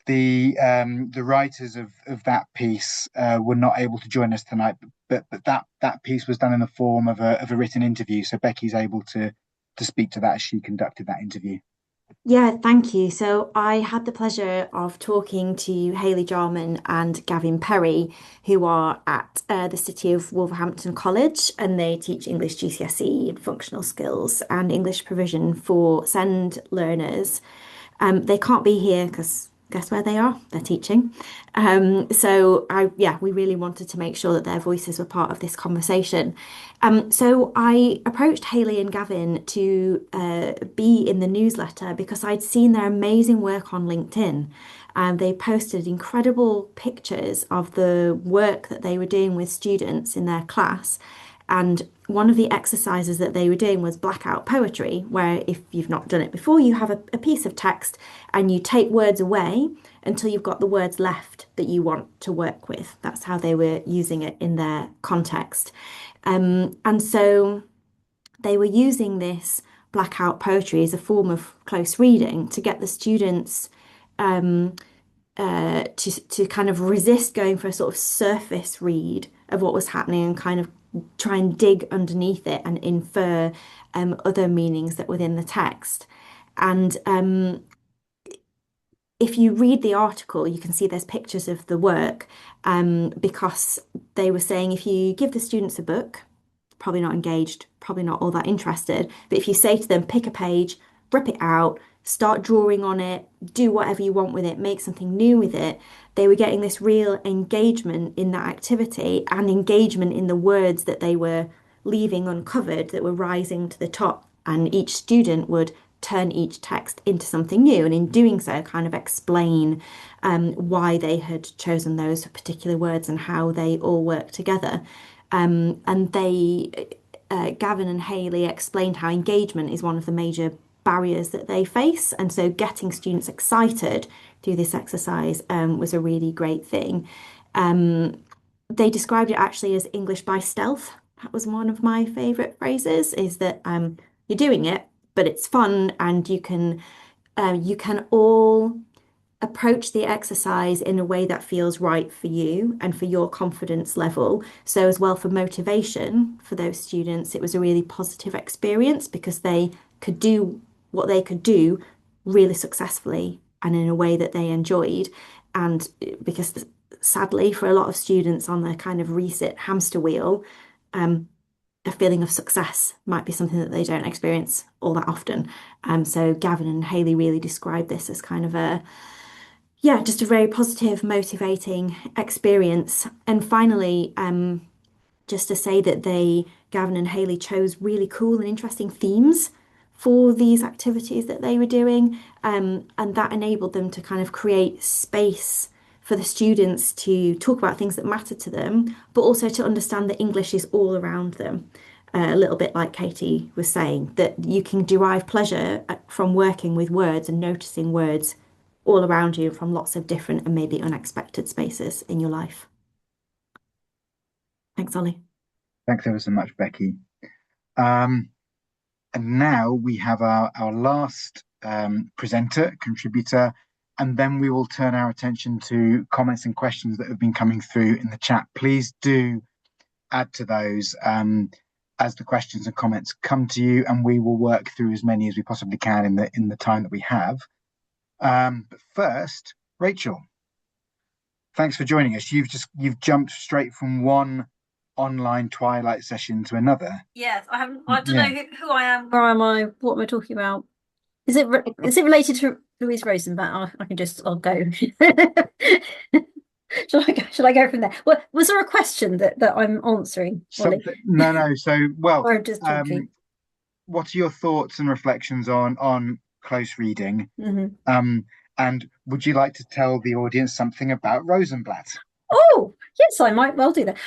The writers of that piece were not able to join us tonight, but that piece was done in the form of a written interview. So Becky's able to speak to that as she conducted that interview. Yeah, thank you. So I had the pleasure of talking to Hayley Jarman and Gavin Perry, who are at the City of Wolverhampton College, and they teach English GCSE and functional skills and English provision for SEND learners. They can't be here because guess where they are? They're teaching. We really wanted to make sure that their voices were part of this conversation. So I approached Hayley and Gavin to be in the newsletter because I'd seen their amazing work on LinkedIn. They posted incredible pictures of the work that they were doing with students in their class. And one of the exercises that they were doing was blackout poetry, where if you've not done it before, you have a piece of text and you take words away until you've got the words left that you want to work with. That's how they were using it in their context. And so they were using this blackout poetry as a form of close reading to get the students to kind of resist going for a sort of surface read of what was happening and kind of try and dig underneath it and infer other meanings that within the text. And if you read the article, you can see there's pictures of the work because they were saying if you give the students a book, probably not engaged, probably not all that interested. But if you say to them, pick a page, rip it out, start drawing on it, do whatever you want with it, make something new with it, they were getting this real engagement in that activity and engagement in the words that they were leaving uncovered that were rising to the top. And each student would turn each text into something new. And in doing so, kind of explain why they had chosen those particular words and how they all work together. Gavin and Hayley explained how engagement is one of the major barriers that they face. And so getting students excited through this exercise was a really great thing. They described it actually as English by stealth. That was one of my favourite phrases, is that you're doing it, but it's fun and you can all approach the exercise in a way that feels right for you and for your confidence level. So as well for motivation for those students, it was a really positive experience because they could do what they could do really successfully and in a way that they enjoyed. And because sadly for a lot of students on the kind of resit hamster wheel, a feeling of success might be something that they don't experience all that often. So Gavin and Hayley really described this as kind of just a very positive, motivating experience. And finally, just to say that Gavin and Hayley chose really cool and interesting themes for these activities that they were doing. And that enabled them to kind of create space for the students to talk about things that matter to them, but also to understand that English is all around them. A little bit like Katie was saying, that you can derive pleasure from working with words and noticing words all around you from lots of different and maybe unexpected spaces in your life. Thanks, Ollie. Thanks ever so much, Becky. And now we have our last presenter, contributor, and then we will turn our attention to comments and questions that have been coming through in the chat. Please do add to those as the questions and comments come to you, and we will work through as many as we possibly can in the time that we have. But first, Rachel, thanks for joining us. You've jumped straight from one online Twilight session to another. Yes, I don't know who I am. Where am I? What am I talking about? Is it related to Louise Rosenberg? I'll go. Should I go from there? Well, was there a question that I'm answering, Ollie? No. So, well, or just talking. What are your thoughts and reflections on close reading? Mm-hmm. And would you like to tell the audience something about Rosenblatt? Oh, yes, I might well do that.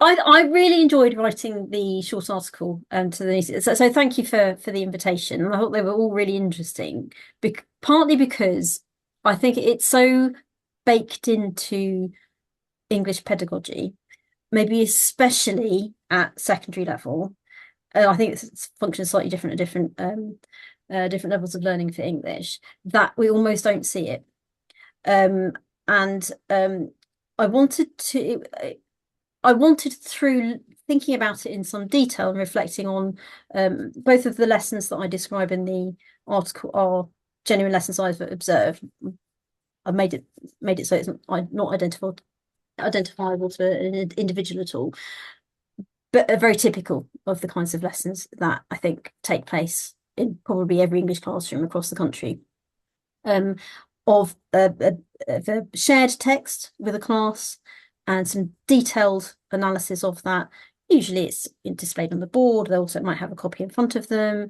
I really enjoyed writing the short article to the niece. So thank you for the invitation. I thought they were all really interesting, partly because I think it's so baked into English pedagogy, maybe especially at secondary level. I think it's functions slightly different at different levels of learning for English, that we almost don't see it. And I wanted through thinking about it in some detail and reflecting on both of the lessons that I describe in the article are genuine lessons I've observed. I've made it so it's not identifiable to an individual at all, but are very typical of the kinds of lessons that I think take place in probably every English classroom across the country. Of a shared text with a class and some detailed analysis of that. Usually it's displayed on the board. They also might have a copy in front of them.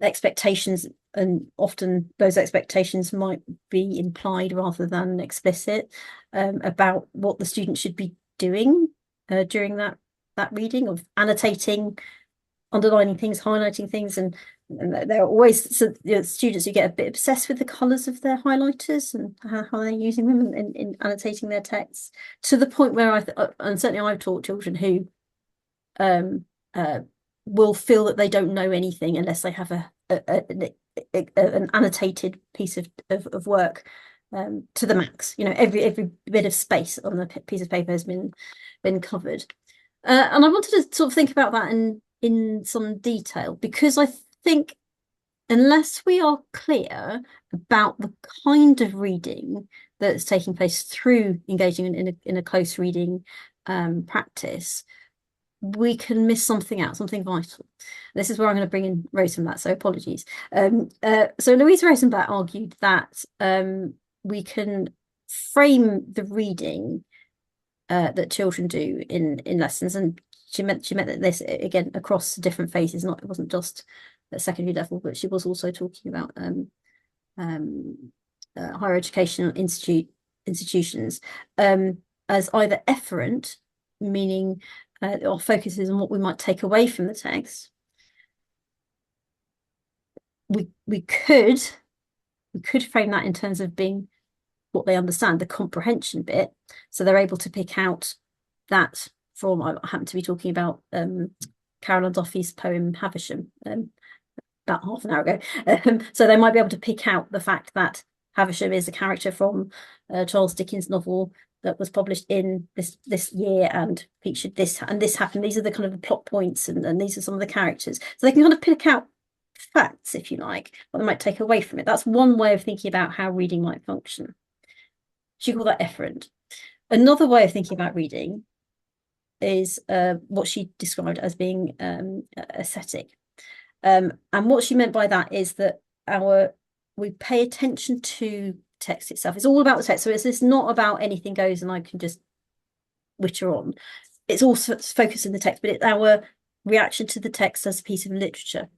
Expectations, and often those expectations might be implied rather than explicit, about what the student should be doing during that reading, of annotating, underlining things, highlighting things, and there are always students who get a bit obsessed with the colours of their highlighters and how they're using them in annotating their texts, to the point where and certainly I've taught children who will feel that they don't know anything unless they have an annotated piece of work to the max. Every bit of space on the piece of paper has been covered, and I wanted to sort of think about that in some detail, because I think unless we are clear about the kind of reading that's taking place through engaging in a close reading practice, we can miss something out, something vital. This is where I'm going to bring in Rosenblatt, so apologies. So Louise Rosenblatt argued that we can frame the reading that children do in lessons, and she meant that this, again, across different phases, it wasn't just at secondary level, but she was also talking about higher educational institutions as either efferent, meaning our focus is on what we might take away from the text. We could frame that in terms of being what they understand, the comprehension bit, so they're able to pick out that from, I happen to be talking about Caroline Duffy's poem Havisham about half an hour ago. So they might be able to pick out the fact that Havisham is a character from Charles Dickens' novel that was published in this year and featured this, and this happened. These are the kind of the plot points, and these are some of the characters. So they can kind of pick out facts, if you like, what they might take away from it. That's one way of thinking about how reading might function. She called that efferent. Another way of thinking about reading is what she described as being aesthetic. And what she meant by that is that we pay attention to text itself. It's all about the text. So it's not about anything goes and I can just witter on. It's also focused in the text, but it's our reaction to the text as a piece of literature.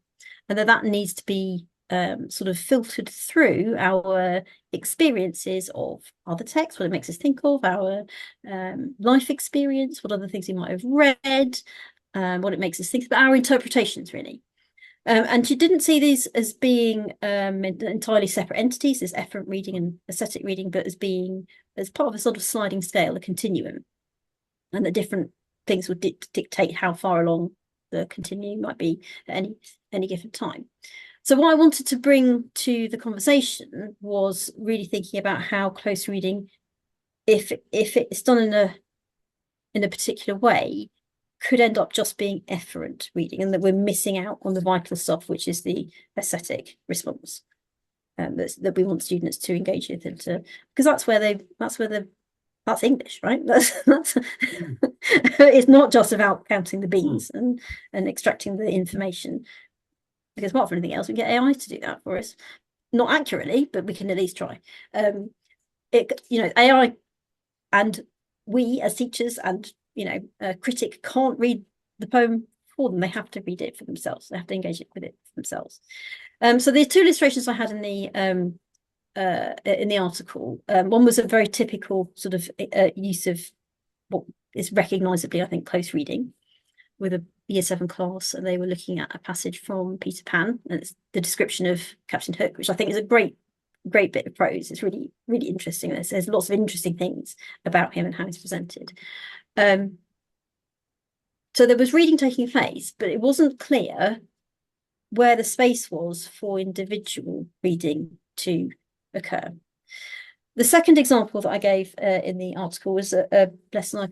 And that needs to be sort of filtered through our experiences of other texts, what it makes us think of, our life experience, what other things we might have read, what it makes us think about, our interpretations, really. And she didn't see these as being entirely separate entities, as efferent reading and aesthetic reading, but as part of a sort of sliding scale, a continuum, and that different things would dictate how far along the continuum might be at any given time. So what I wanted to bring to the conversation was really thinking about how close reading, if it's done in a particular way, could end up just being efferent reading, and that we're missing out on the vital stuff, which is the aesthetic response that we want students to engage with, and because that's English, right? That's it's not just about counting the beans and extracting the information, because apart from anything else, we get AI to do that for us, not accurately, but we can at least try. AI and we as teachers and a critic can't read the poem for them. They have to read it for themselves. They have to engage with it for themselves. So the two illustrations I had in the article, one was a very typical sort of use of what is recognisably, I think, close reading, with a Year 7 class, and they were looking at a passage from Peter Pan, and it's the description of Captain Hook, which I think is a great bit of prose. It's really, really interesting. There's lots of interesting things about him and how he's presented. So there was reading taking place, but it wasn't clear where the space was for individual reading to occur. The second example that I gave in the article was a lesson I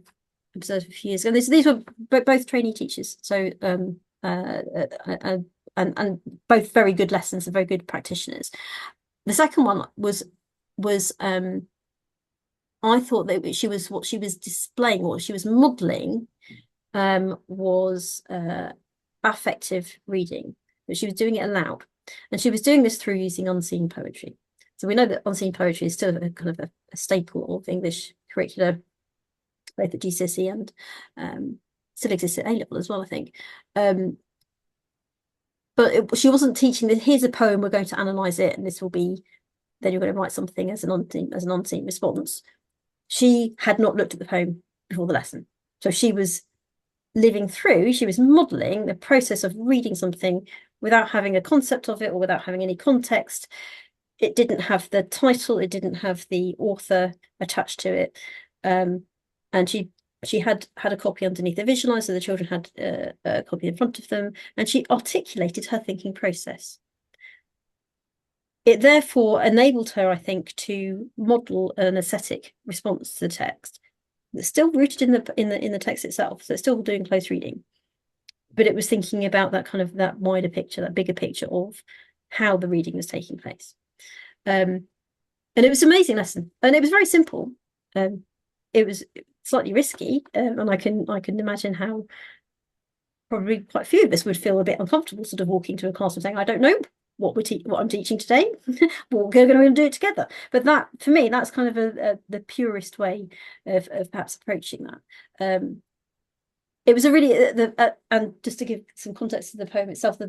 observed a few years ago. These were both trainee teachers, so and both very good lessons and very good practitioners. The second one was I thought that what she was displaying, what she was modelling, was affective reading, but she was doing it aloud, and she was doing this through using unseen poetry. So we know that unseen poetry is still a kind of a staple of English curricula, both at GCSE and still exists at A-level as well, I think. But she wasn't teaching that here's a poem, we're going to analyse it, and this will be, then you're going to write something as an unseen response. She had not looked at the poem before the lesson. So she was modelling the process of reading something without having a concept of it or without having any context. It didn't have the title, it didn't have the author attached to it. And she had a copy underneath the visualizer, the children had a copy in front of them, and she articulated her thinking process. It therefore enabled her, I think, to model an aesthetic response to the text that's still rooted in the text itself. So it's still doing close reading, but it was thinking about that kind of that wider picture, that bigger picture of how the reading was taking place. And it was an amazing lesson, and it was very simple. It was slightly risky, and I can imagine how probably quite a few of us would feel a bit uncomfortable, sort of walking to a class and saying, "I don't know what I'm teaching today. We're going to do it together." But that, for me, that's kind of the purest way of perhaps approaching that. It was a really and just to give some context to the poem itself,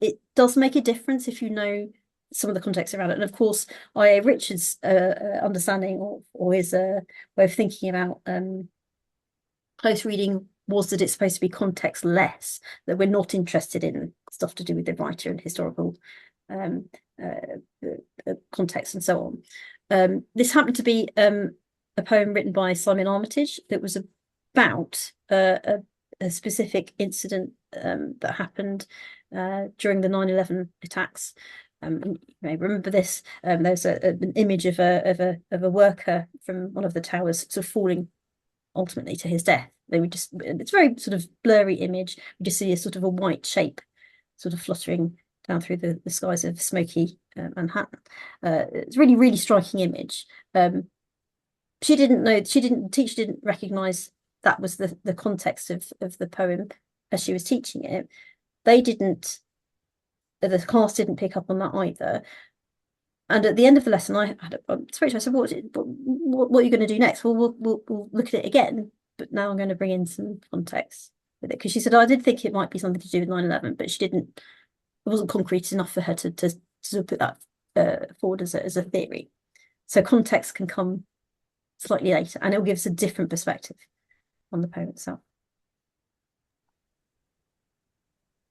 it does make a difference if you know some of the context around it. And of course, I.A. Richards' understanding or his way of thinking about close reading was that it's supposed to be context-less, that we're not interested in stuff to do with the writer and historical context and so on. This happened to be a poem written by Simon Armitage that was about a specific incident that happened during the 9/11 attacks. You may remember this. There's an image of a worker from one of the towers sort of falling ultimately to his death. It's a very sort of blurry image. We just see a sort of a white shape sort of fluttering down through the skies of smoky Manhattan. It's a really, really striking image. The teacher didn't recognize that was the context of the poem as she was teaching it. The class didn't pick up on that either. And at the end of the lesson, I spoke to her. I said, what are you going to do next? Well, we'll look at it again, but now I'm going to bring in some context with it. Because she said, I did think it might be something to do with 9/11, but it wasn't concrete enough for her to sort of put that forward as a theory. So context can come slightly later, and it will give us a different perspective on the poem itself.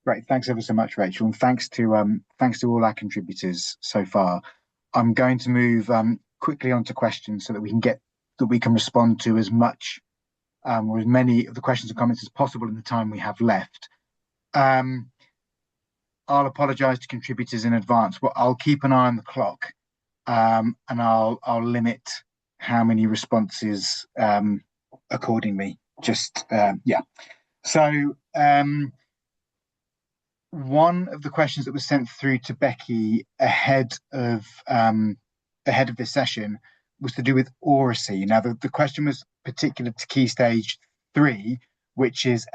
Great, thanks ever so much, Rachel, and thanks to all our contributors so far. I'm going to move quickly on to questions so that we can respond to as much or as many of the questions and comments as possible in the time we have left. I'll apologise to contributors in advance, but I'll keep an eye on the clock, and I'll limit how many responses accordingly. Yeah. So one of the questions that was sent through to Becky ahead of this session was to do with oracy. Now, the question was particular to Key Stage 3, which is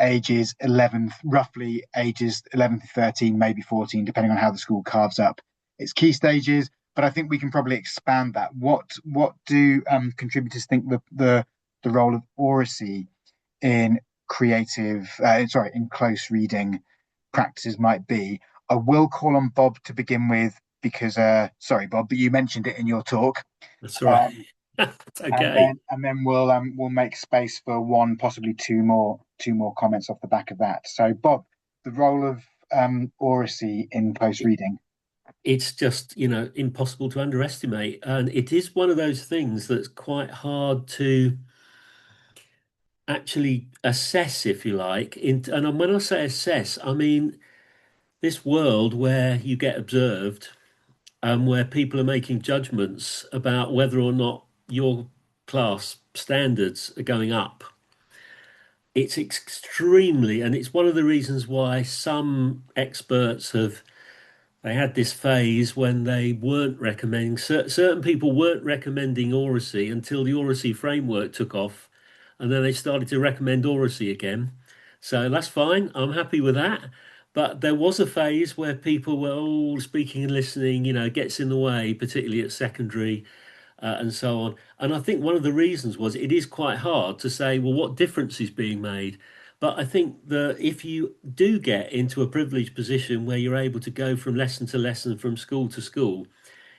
roughly ages 11 to 13, maybe 14, depending on how the school carves up its key stages. But I think we can probably expand that. What do contributors think the role of oracy in in close reading practices might be? I will call on Bob to begin with because sorry, Bob, but you mentioned it in your talk. That's right. Okay. And then we'll make space for one, possibly two more comments off the back of that. So Bob, the role of oracy in close reading. It's just, impossible to underestimate, and it is one of those things that's quite hard to actually assess, if you like. And when I say assess, I mean this world where you get observed and where people are making judgments about whether or not your class standards are going up. It's extremely, and it's one of the reasons why some experts have they had this phase when they weren't recommending certain people weren't recommending oracy until the oracy framework took off, and then they started to recommend oracy again. So that's fine. I'm happy with that. But there was a phase where people were, oh, speaking and listening, gets in the way, particularly at secondary and so on. And I think one of the reasons was it is quite hard to say, well, what difference is being made? But I think that if you do get into a privileged position where you're able to go from lesson to lesson, from school to school,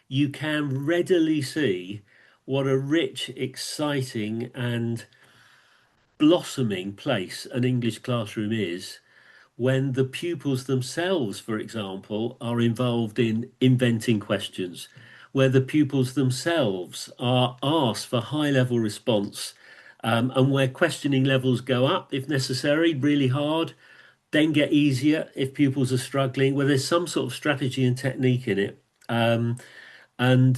you can readily see what a rich, exciting, and blossoming place an English classroom is when the pupils themselves, for example, are involved in inventing questions, where the pupils themselves are asked for high level response, and where questioning levels go up if necessary, really hard, then get easier if pupils are struggling, where there's some sort of strategy and technique in it. And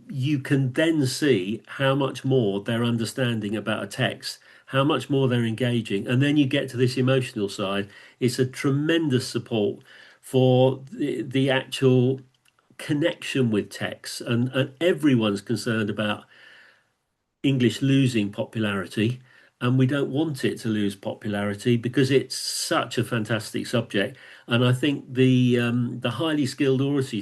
you can then see how much more they're understanding about a text, how much more they're engaging. And then you get to this emotional side. It's a tremendous support for the actual connection with text. And everyone's concerned about English losing popularity, and we don't want it to lose popularity because it's such a fantastic subject. And I think the highly skilled oracy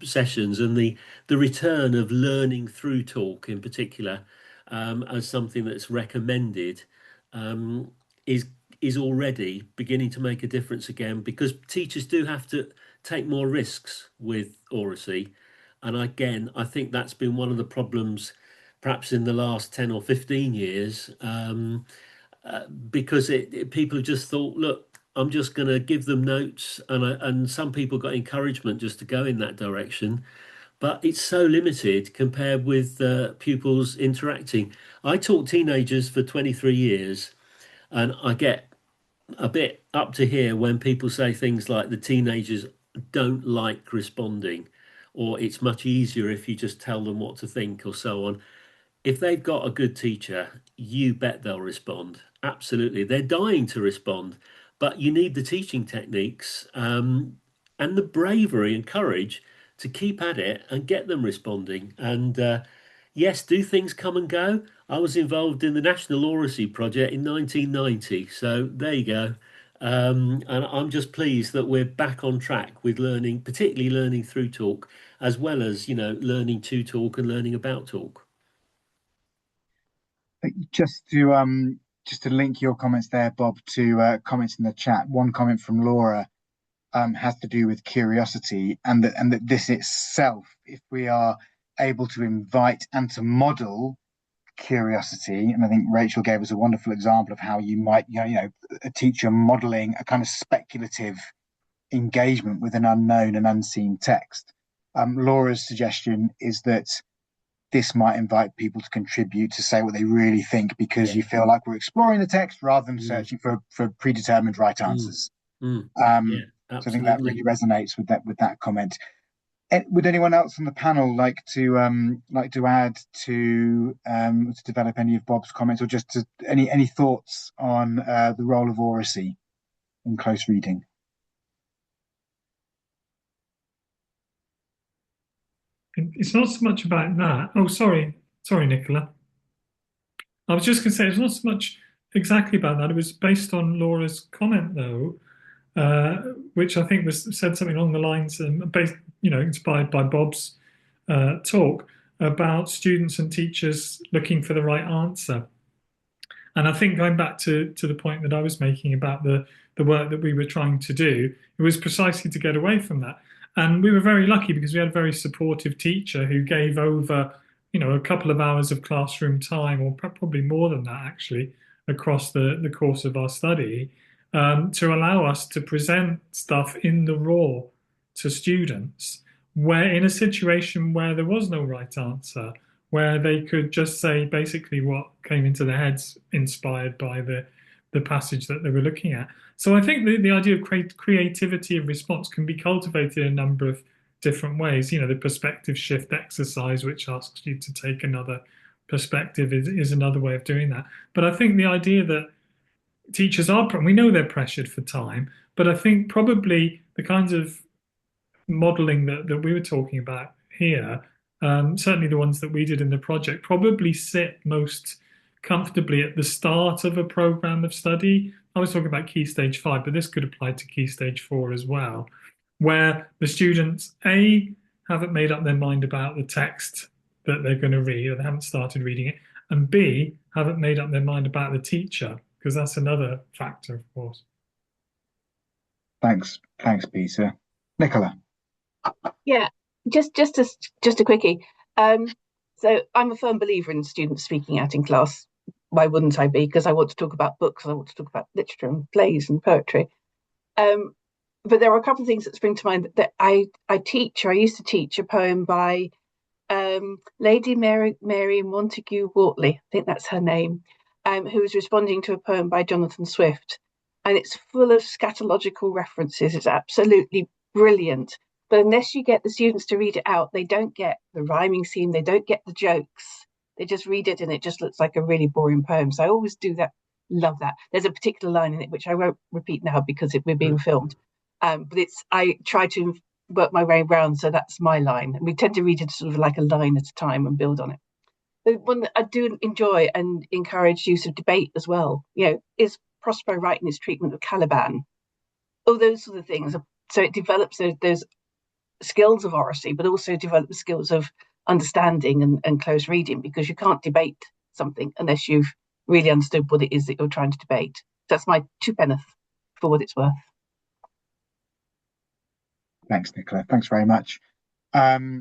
sessions and the return of learning through talk in particular as something that's recommended um, is is already beginning to make a difference again, because teachers do have to take more risks with oracy. And again, I think that's been one of the problems perhaps in the last 10 or 15 years, because people just thought, look, I'm just going to give them notes, and some people got encouragement just to go in that direction. But it's so limited compared with pupils interacting. I taught teenagers for 23 years, and I get a bit up to here when people say things like the teenagers don't like responding, or it's much easier if you just tell them what to think, or so on. If they've got a good teacher, you bet they'll respond. Absolutely. They're dying to respond, but you need the teaching techniques and the bravery and courage to keep at it and get them responding. And yes, do things come and go? I was involved in the National Oracy Project in 1990. So there you go. And I'm just pleased that we're back on track with learning, particularly learning through talk, as well as, learning to talk and learning about talk. Just to link your comments there, Bob, to comments in the chat. One comment from Laura has to do with curiosity, and that this itself, if we are able to invite and to model curiosity, and I think Rachel gave us a wonderful example of how you might, a teacher modeling a kind of speculative engagement with an unknown and unseen text. Laura's suggestion is that this might invite people to contribute, to say what they really think, because you feel like we're exploring the text rather than searching for predetermined right answers. Yeah, so I think that really resonates with that comment. Would anyone else on the panel like to add to develop any of Bob's comments, or just any thoughts on the role of oracy in close reading? It's not so much about that. Oh, sorry, Nicola. I was just going to say it's not so much exactly about that. It was based on Laura's comment, though, which I think said something along the lines, based, inspired by Bob's talk about students and teachers looking for the right answer. And I think going back to the point that I was making about the work that we were trying to do, it was precisely to get away from that. And we were very lucky because we had a very supportive teacher who gave over, a couple of hours of classroom time, or probably more than that actually, across the course of our study, to allow us to present stuff in the raw to students, where in a situation where there was no right answer, where they could just say basically what came into their heads inspired by the passage that they were looking at. So I think the idea of creativity of response can be cultivated in a number of different ways. You know, the perspective shift exercise, which asks you to take another perspective, is another way of doing that. But I think the idea that teachers are, we know they're pressured for time, but I think probably the kinds of modeling that we were talking about here, certainly the ones that we did in the project, probably sit most comfortably at the start of a program of study. I was talking about Key Stage 5, but this could apply to Key Stage 4 as well, where the students, A, haven't made up their mind about the text that they're going to read, or they haven't started reading it, and B, haven't made up their mind about the teacher, because that's another factor, of course. Thanks, Peter. Nicola. Yeah, just a quickie. So I'm a firm believer in students speaking out in class. Why wouldn't I be? Because I want to talk about books, I want to talk about literature and plays and poetry. But there are a couple of things that spring to mind that I teach, or I used to teach a poem by Lady Mary Montague Wortley, I think that's her name, who was responding to a poem by Jonathan Swift. And it's full of scatological references. It's absolutely brilliant. But unless you get the students to read it out, they don't get the rhyming scheme, they don't get the jokes. They just read it and it just looks like a really boring poem. So I always do that, love that. There's a particular line in it, which I won't repeat now because we're being filmed. But I try to work my way around, so that's my line. And we tend to read it sort of like a line at a time and build on it. The one that I do enjoy and encourage use of debate as well, is Prospero right in his treatment of Caliban? All those sort of things. So it develops those skills of oracy, but also develop the skills of understanding and close reading, because you can't debate something unless you've really understood what it is that you're trying to debate. That's my two penneth for what it's worth. Thanks, Nicola. Thanks very much. Yeah,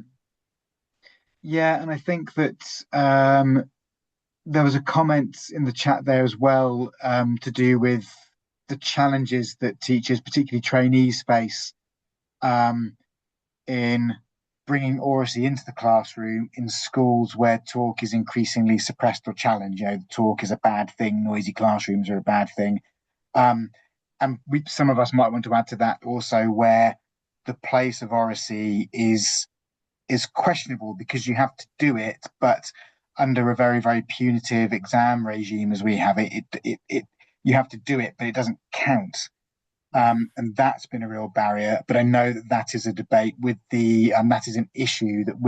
and I think that there was a comment in the chat there as well, to do with the challenges that teachers, particularly trainees, face in bringing oracy into the classroom in schools where talk is increasingly suppressed or challenged. Talk is a bad thing, noisy classrooms are a bad thing. And some of us might want to add to that also, where the place of oracy is questionable because you have to do it, but under a very, very punitive exam regime as we have it, you have to do it, but it doesn't count. And that's been a real barrier. But I know that is a debate with that is an issue that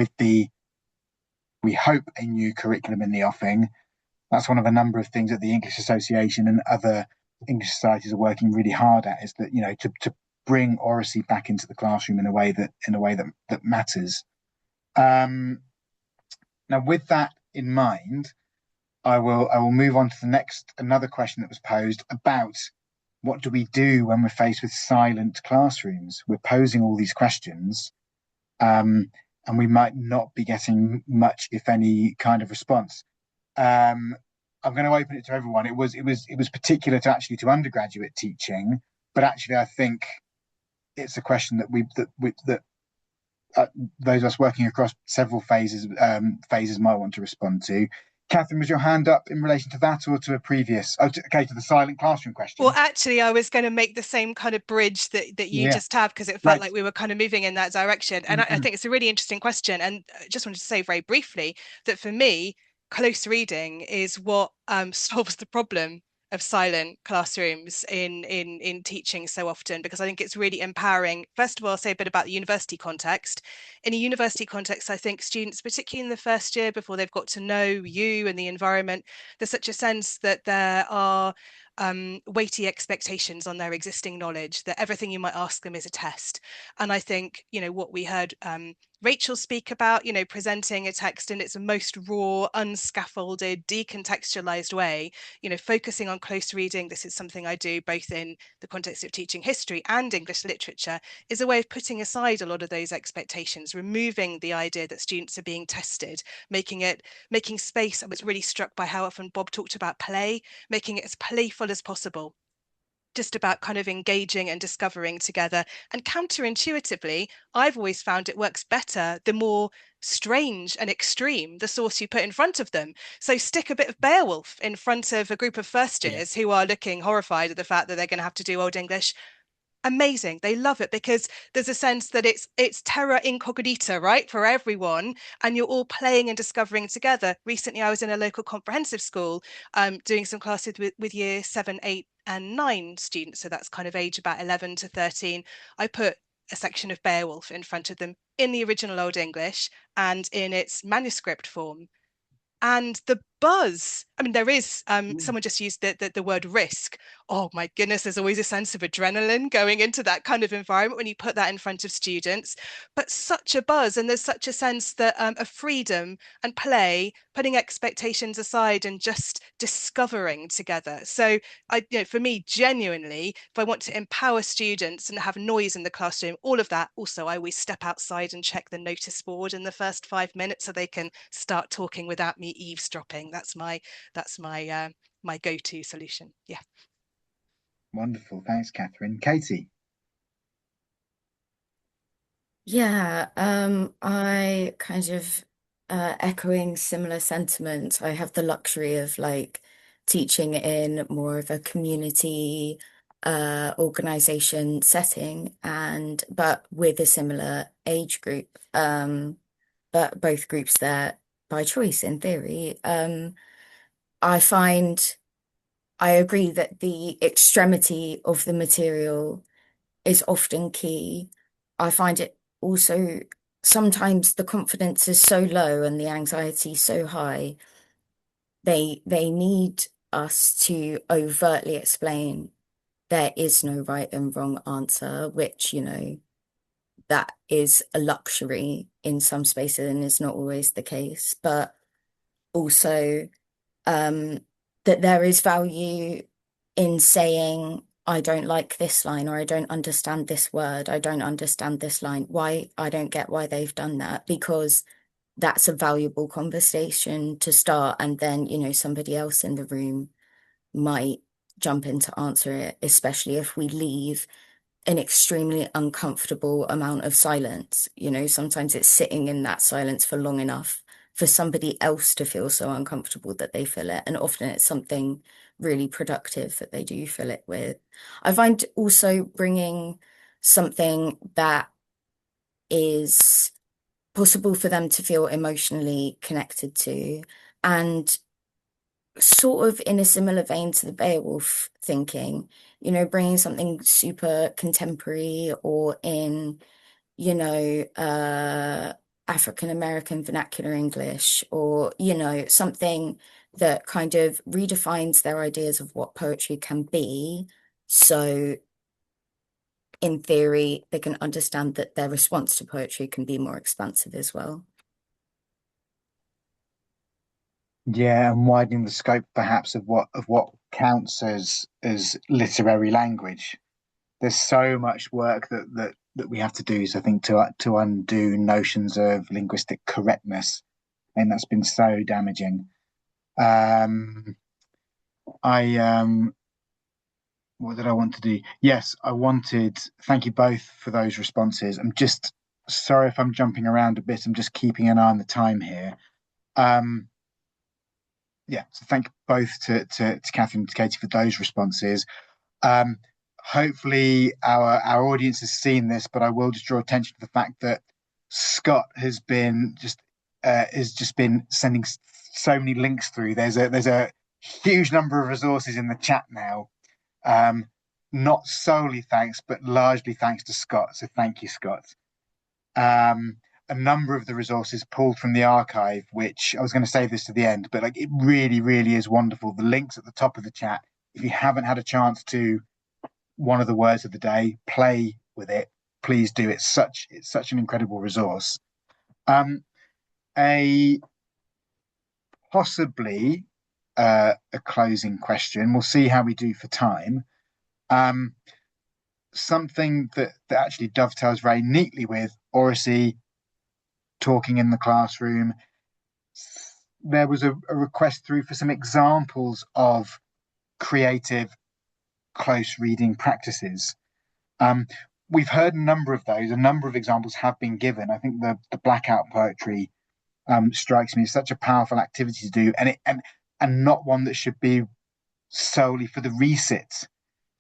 we hope a new curriculum in the offing. That's one of a number of things that the English Association and other English societies are working really hard at, is that, to bring oracy back into the classroom in a way that matters. Now, with that in mind, I will move on to another question that was posed about what do we do when we're faced with silent classrooms. We're posing all these questions, and we might not be getting much, if any, kind of response. I'm going to open it to everyone. It was particular to undergraduate teaching, but actually I think it's a question that those of us working across several phases might want to respond to. Catherine, was your hand up in relation to that, or to a previous? To the silent classroom question. Well, actually, I was going to make the same kind of bridge that you just have, because it felt like we were kind of moving in that direction. And I think it's a really interesting question. And I just wanted to say very briefly that for me, close reading is what solves the problem of silent classrooms in teaching so often, because I think it's really empowering. First of all, I'll say a bit about the university context. In a university context, I think students, particularly in the first year, before they've got to know you and the environment, there's such a sense that there are weighty expectations on their existing knowledge, that everything you might ask them is a test. And I think, what we heard Rachel speak about, presenting a text in its most raw, unscaffolded, decontextualized way, focusing on close reading. This is something I do both in the context of teaching history and English literature, is a way of putting aside a lot of those expectations, removing the idea that students are being tested, making space. I was really struck by how often Bob talked about play, making it as playful as possible. just about kind of engaging and discovering together. And counterintuitively, I've always found it works better the more strange and extreme the source you put in front of them. So stick a bit of Beowulf in front of a group of first years who are looking horrified at the fact that they're going to have to do Old English. Amazing. They love it because there's a sense that it's terra incognita, right, for everyone, and you're all playing and discovering together. Recently, I was in a local comprehensive school doing some classes with year 7, 8, and 9 students. So that's kind of age about 11 to 13. I put a section of Beowulf in front of them in the original Old English and in its manuscript form. And the buzz, I mean, there is someone just used the word risk. Oh my goodness, there's always a sense of adrenaline going into that kind of environment when you put that in front of students, but such a buzz, and there's such a sense that of freedom and play, putting expectations aside and just discovering together. So for me, genuinely, if I want to empower students and have noise in the classroom, all of that, also I always step outside and check the notice board in the first 5 minutes so they can start talking without me eavesdropping. That's my my go-to solution. Yeah. Wonderful. Thanks, Catherine. Katie. Yeah, I kind of echoing similar sentiments. I have the luxury of like teaching in more of a community organization setting and but with a similar age group. But both groups there by choice in theory. I find I agree that the extremity of the material is often key. I find it also sometimes the confidence is so low and the anxiety so high. They need us to overtly explain there is no right and wrong answer, which, that is a luxury in some spaces and is not always the case. But also um, that there is value in saying, I don't like this line, or I don't understand this word, I don't understand this line. Why? I don't get why they've done that, because that's a valuable conversation to start. And then, somebody else in the room might jump in to answer it, especially if we leave an extremely uncomfortable amount of silence. Sometimes it's sitting in that silence for long enough for somebody else to feel so uncomfortable that they fill it. And often it's something really productive that they do fill it with. I find also bringing something that is possible for them to feel emotionally connected to, and sort of in a similar vein to the Beowulf thinking, bringing something super contemporary or in, African American vernacular English, or, something that kind of redefines their ideas of what poetry can be. So in theory, they can understand that their response to poetry can be more expansive as well. Yeah, and widening the scope perhaps of what counts as literary language. There's so much work that we have to do. So I think to undo notions of linguistic correctness, and that's been so damaging. I what did I want to do? Yes, thank you both for those responses. I'm just sorry if I'm jumping around a bit. I'm just keeping an eye on the time here. Um, yeah, so thank both to Catherine and to Katie for those responses. Um, Hopefully our audience has seen this, but I will just draw attention to the fact that Scott has just been sending so many links through. There's a huge number of resources in the chat now. Not solely thanks, but largely thanks to Scott. So thank you, Scott. A number of the resources pulled from the archive, which I was going to save this to the end, but like it really, really is wonderful. The links at the top of the chat. If you haven't had a chance to one of the words of the day, play with it, please do. It's such an incredible resource. A possibly a closing question. We'll see how we do for time. Something that actually dovetails very neatly with oracy, talking in the classroom. There was a request through for some examples of creative close reading practices. We've heard a number of those. A number of examples have been given. I think the blackout poetry strikes me as such a powerful activity to do, and not one that should be solely for the resit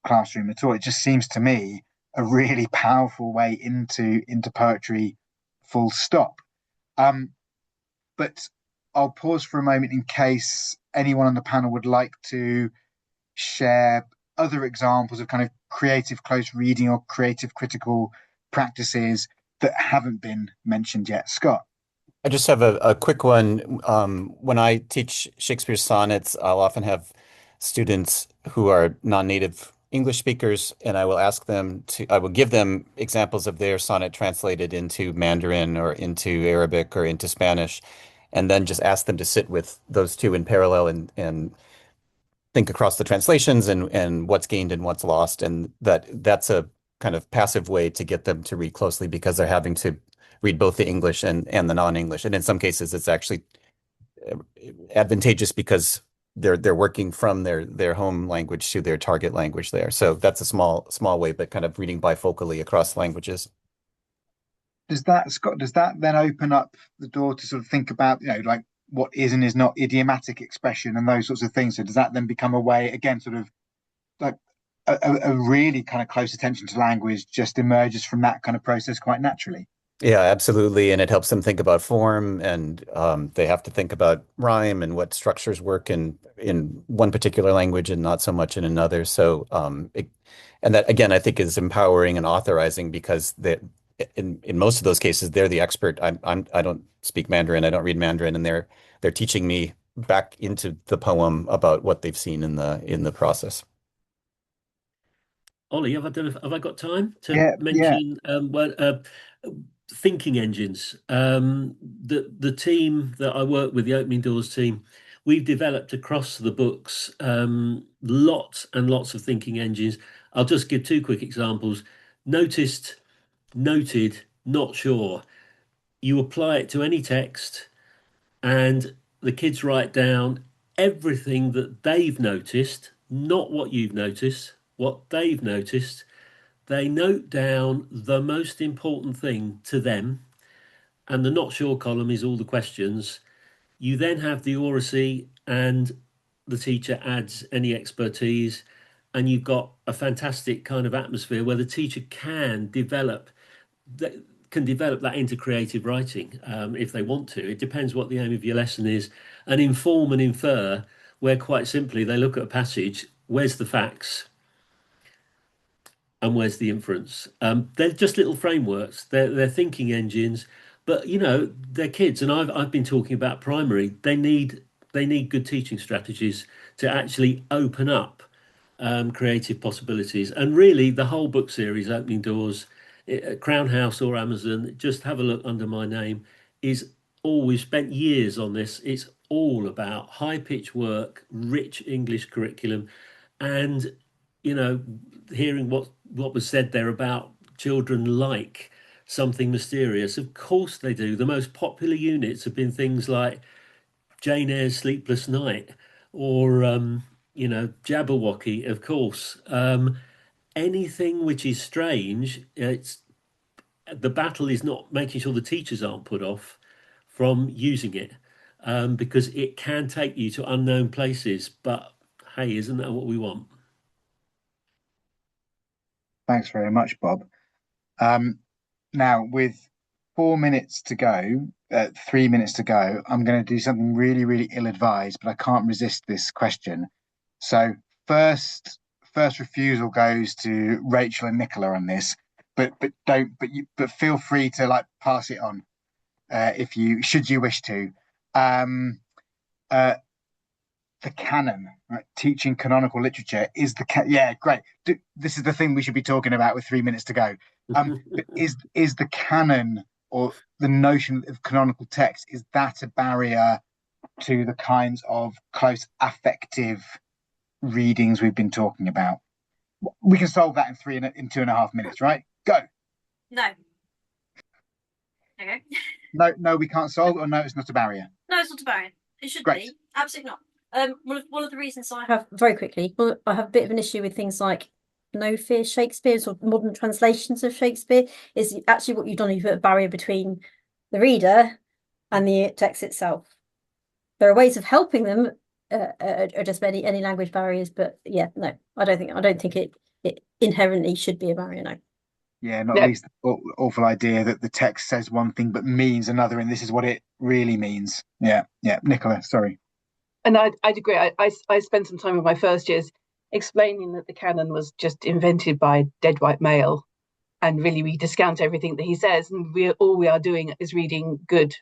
classroom at all. It just seems to me a really powerful way into poetry, full stop. But I'll pause for a moment in case anyone on the panel would like to share other examples of kind of creative close reading or creative critical practices that haven't been mentioned yet. Scott. I just have a quick one. When I teach Shakespeare sonnets, I'll often have students who are non-native English speakers, and I will give them examples of their sonnet translated into Mandarin or into Arabic or into Spanish, and then just ask them to sit with those two in parallel and think across the translations and what's gained and what's lost. And that's a kind of passive way to get them to read closely because they're having to read both the English and the non-English. And in some cases, it's actually advantageous because they're working from their home language to their target language there. So that's a small way, but kind of reading bifocally across languages. Scott, does that then open up the door to sort of think about, like what is and is not idiomatic expression and those sorts of things? So does that then become a way, again, sort of like a really kind of close attention to language just emerges from that kind of process quite naturally? Yeah, absolutely. And it helps them think about form, and they have to think about rhyme and what structures work in one particular language and not so much in another. So, and that again, I think is empowering and authorizing because in most of those cases, they're the expert. I don't speak Mandarin, I don't read Mandarin, and they're teaching me back into the poem about what they've seen in the process. Ollie, have I got time to mention thinking engines? The team that I work with, the Opening Doors team, we've developed across the books lots and lots of thinking engines. I'll just give two quick examples. Noticed, noted, not sure. You apply it to any text, and the kids write down everything that they've noticed, not what you've noticed, what they've noticed. They note down the most important thing to them, and the not sure column is all the questions. You then have the oracy, and the teacher adds any expertise, and you've got a fantastic kind of atmosphere where the teacher can develop that into creative writing if they want to. It depends what the aim of your lesson is, and inform and infer, where quite simply they look at a passage, where's the facts and where's the inference. They're just little frameworks, they're thinking engines, but they're kids, and I've been talking about primary. They need good teaching strategies to actually open up creative possibilities. And really, the whole book series, Opening Doors, Crown House or Amazon, just have a look under my name, is always spent years on this. It's all about high pitch work, rich English curriculum, and hearing what was said there about children like something mysterious. Of course they do. The most popular units have been things like Jane Eyre's Sleepless Night or Jabberwocky, of course. Anything which is strange, the battle is not making sure the teachers aren't put off from using it, because it can take you to unknown places. But hey, isn't that what we want? Thanks very much, Bob. Now, with 4 minutes to go, 3 minutes to go, I'm going to do something really, really ill-advised, but I can't resist this question. So first refusal goes to Rachel and Nicola on this, but feel free to pass it on should you wish to. The canon, right? Teaching canonical literature is great. This is the thing we should be talking about with 3 minutes to go. Is the canon, or the notion of canonical text, is that a barrier to the kinds of close affective readings we've been talking about? We can solve that in 2.5 minutes, right? Go. No. Okay. No, we can't solve it, or no, it's not a barrier. No, it's not a barrier. It should Great. be. Absolutely not. One of the reasons I have very quickly, well, I have a bit of an issue with things like no fear Shakespeare or modern translations of Shakespeare is actually what you've done. You put a barrier between the reader and the text itself. There are ways of helping them address any language barriers, but yeah, no, I don't think it inherently should be a barrier. No. Yeah, not No, least the awful idea that the text says one thing but means another, and this is what it really means. Yeah, yeah. Nicola, sorry. and I'd agree. I spent some time with my first years explaining that the canon was just invented by a dead white male, and really we discount everything that he says, and we are doing is reading good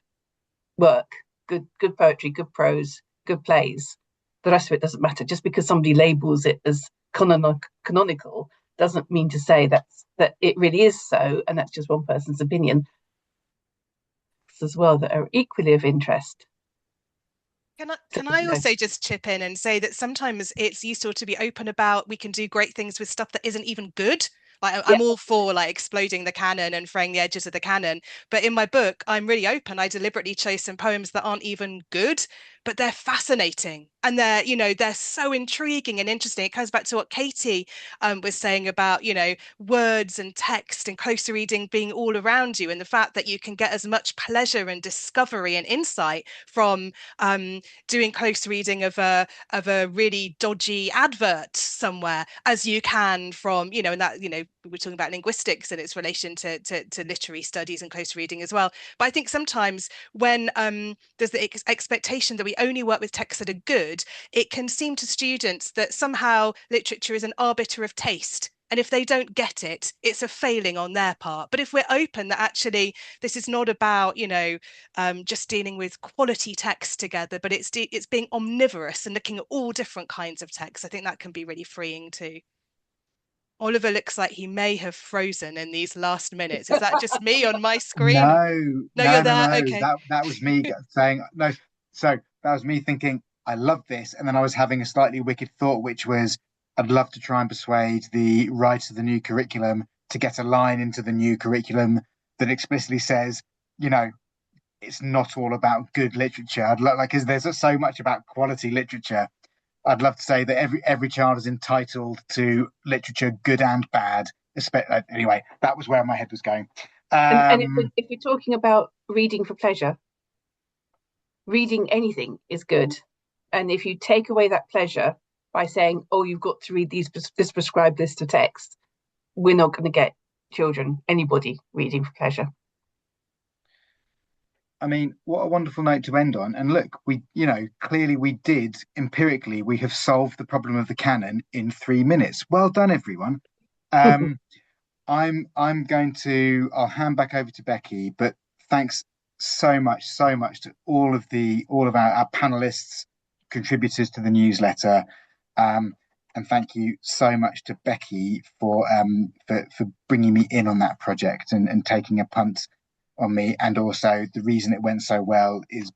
work, good poetry, good prose, good plays. The rest of it doesn't matter. Just because somebody labels it as canonical doesn't mean to say that it really is so, and that's just one person's opinion as well that are equally of interest. Can I also just chip in and say that sometimes it's useful to be open about we can do great things with stuff that isn't even good. Like I'm all for like exploding the canon and fraying the edges of the canon, but in my book I'm really open. I deliberately chose some poems that aren't even good, but they're fascinating and they're so intriguing and interesting. It comes back to what Katie was saying about words and text and close reading being all around you, and the fact that you can get as much pleasure and discovery and insight from doing close reading of a really dodgy advert somewhere as you can from and that we're talking about linguistics and its relation to literary studies and close reading as well. But I think sometimes when there's the expectation that we only work with texts that are good, it can seem to students that somehow literature is an arbiter of taste. And if they don't get it, it's a failing on their part. But if we're open that actually this is not about, just dealing with quality text together, but it's being omnivorous and looking at all different kinds of text, I think that can be really freeing too. Oliver looks like he may have frozen in these last minutes. Is that just me on my screen? No, No, you're no, no, there. no. Okay. That was me saying no. So that was me thinking I love this, and then I was having a slightly wicked thought, which was I'd love to try and persuade the writer of the new curriculum to get a line into the new curriculum that explicitly says, you know, it's not all about good literature. I'd like, because there's so much about quality literature. I'd love to say that every child is entitled to literature, good and bad. Anyway, that was where my head was going. And if we're talking about reading for pleasure, reading anything is good. And if you take away that pleasure by saying, oh, you've got to read this prescribed list of text, we're not going to get children, anybody reading for pleasure. I mean, what a wonderful note to end on. And look, clearly we did empirically, we have solved the problem of the canon in 3 minutes. Well done, everyone. Um, I'll hand back over to Becky, but thanks so much to all of our panelists, contributors to the newsletter. And thank you so much to Becky for bringing me in on that project and taking a punt on me. And also the reason it went so well is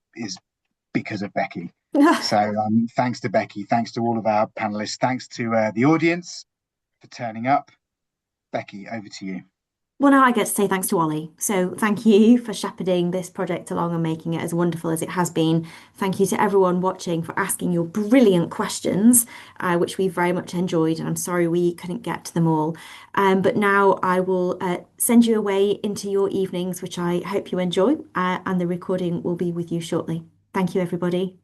because of Becky. So thanks to Becky, thanks to all of our panelists, thanks to the audience for turning up. Becky, over to you. Well, now I get to say thanks to Ollie. So thank you for shepherding this project along and making it as wonderful as it has been. Thank you to everyone watching for asking your brilliant questions, which we very much enjoyed. And I'm sorry we couldn't get to them all. But now I will send you away into your evenings, which I hope you enjoy. And the recording will be with you shortly. Thank you, everybody.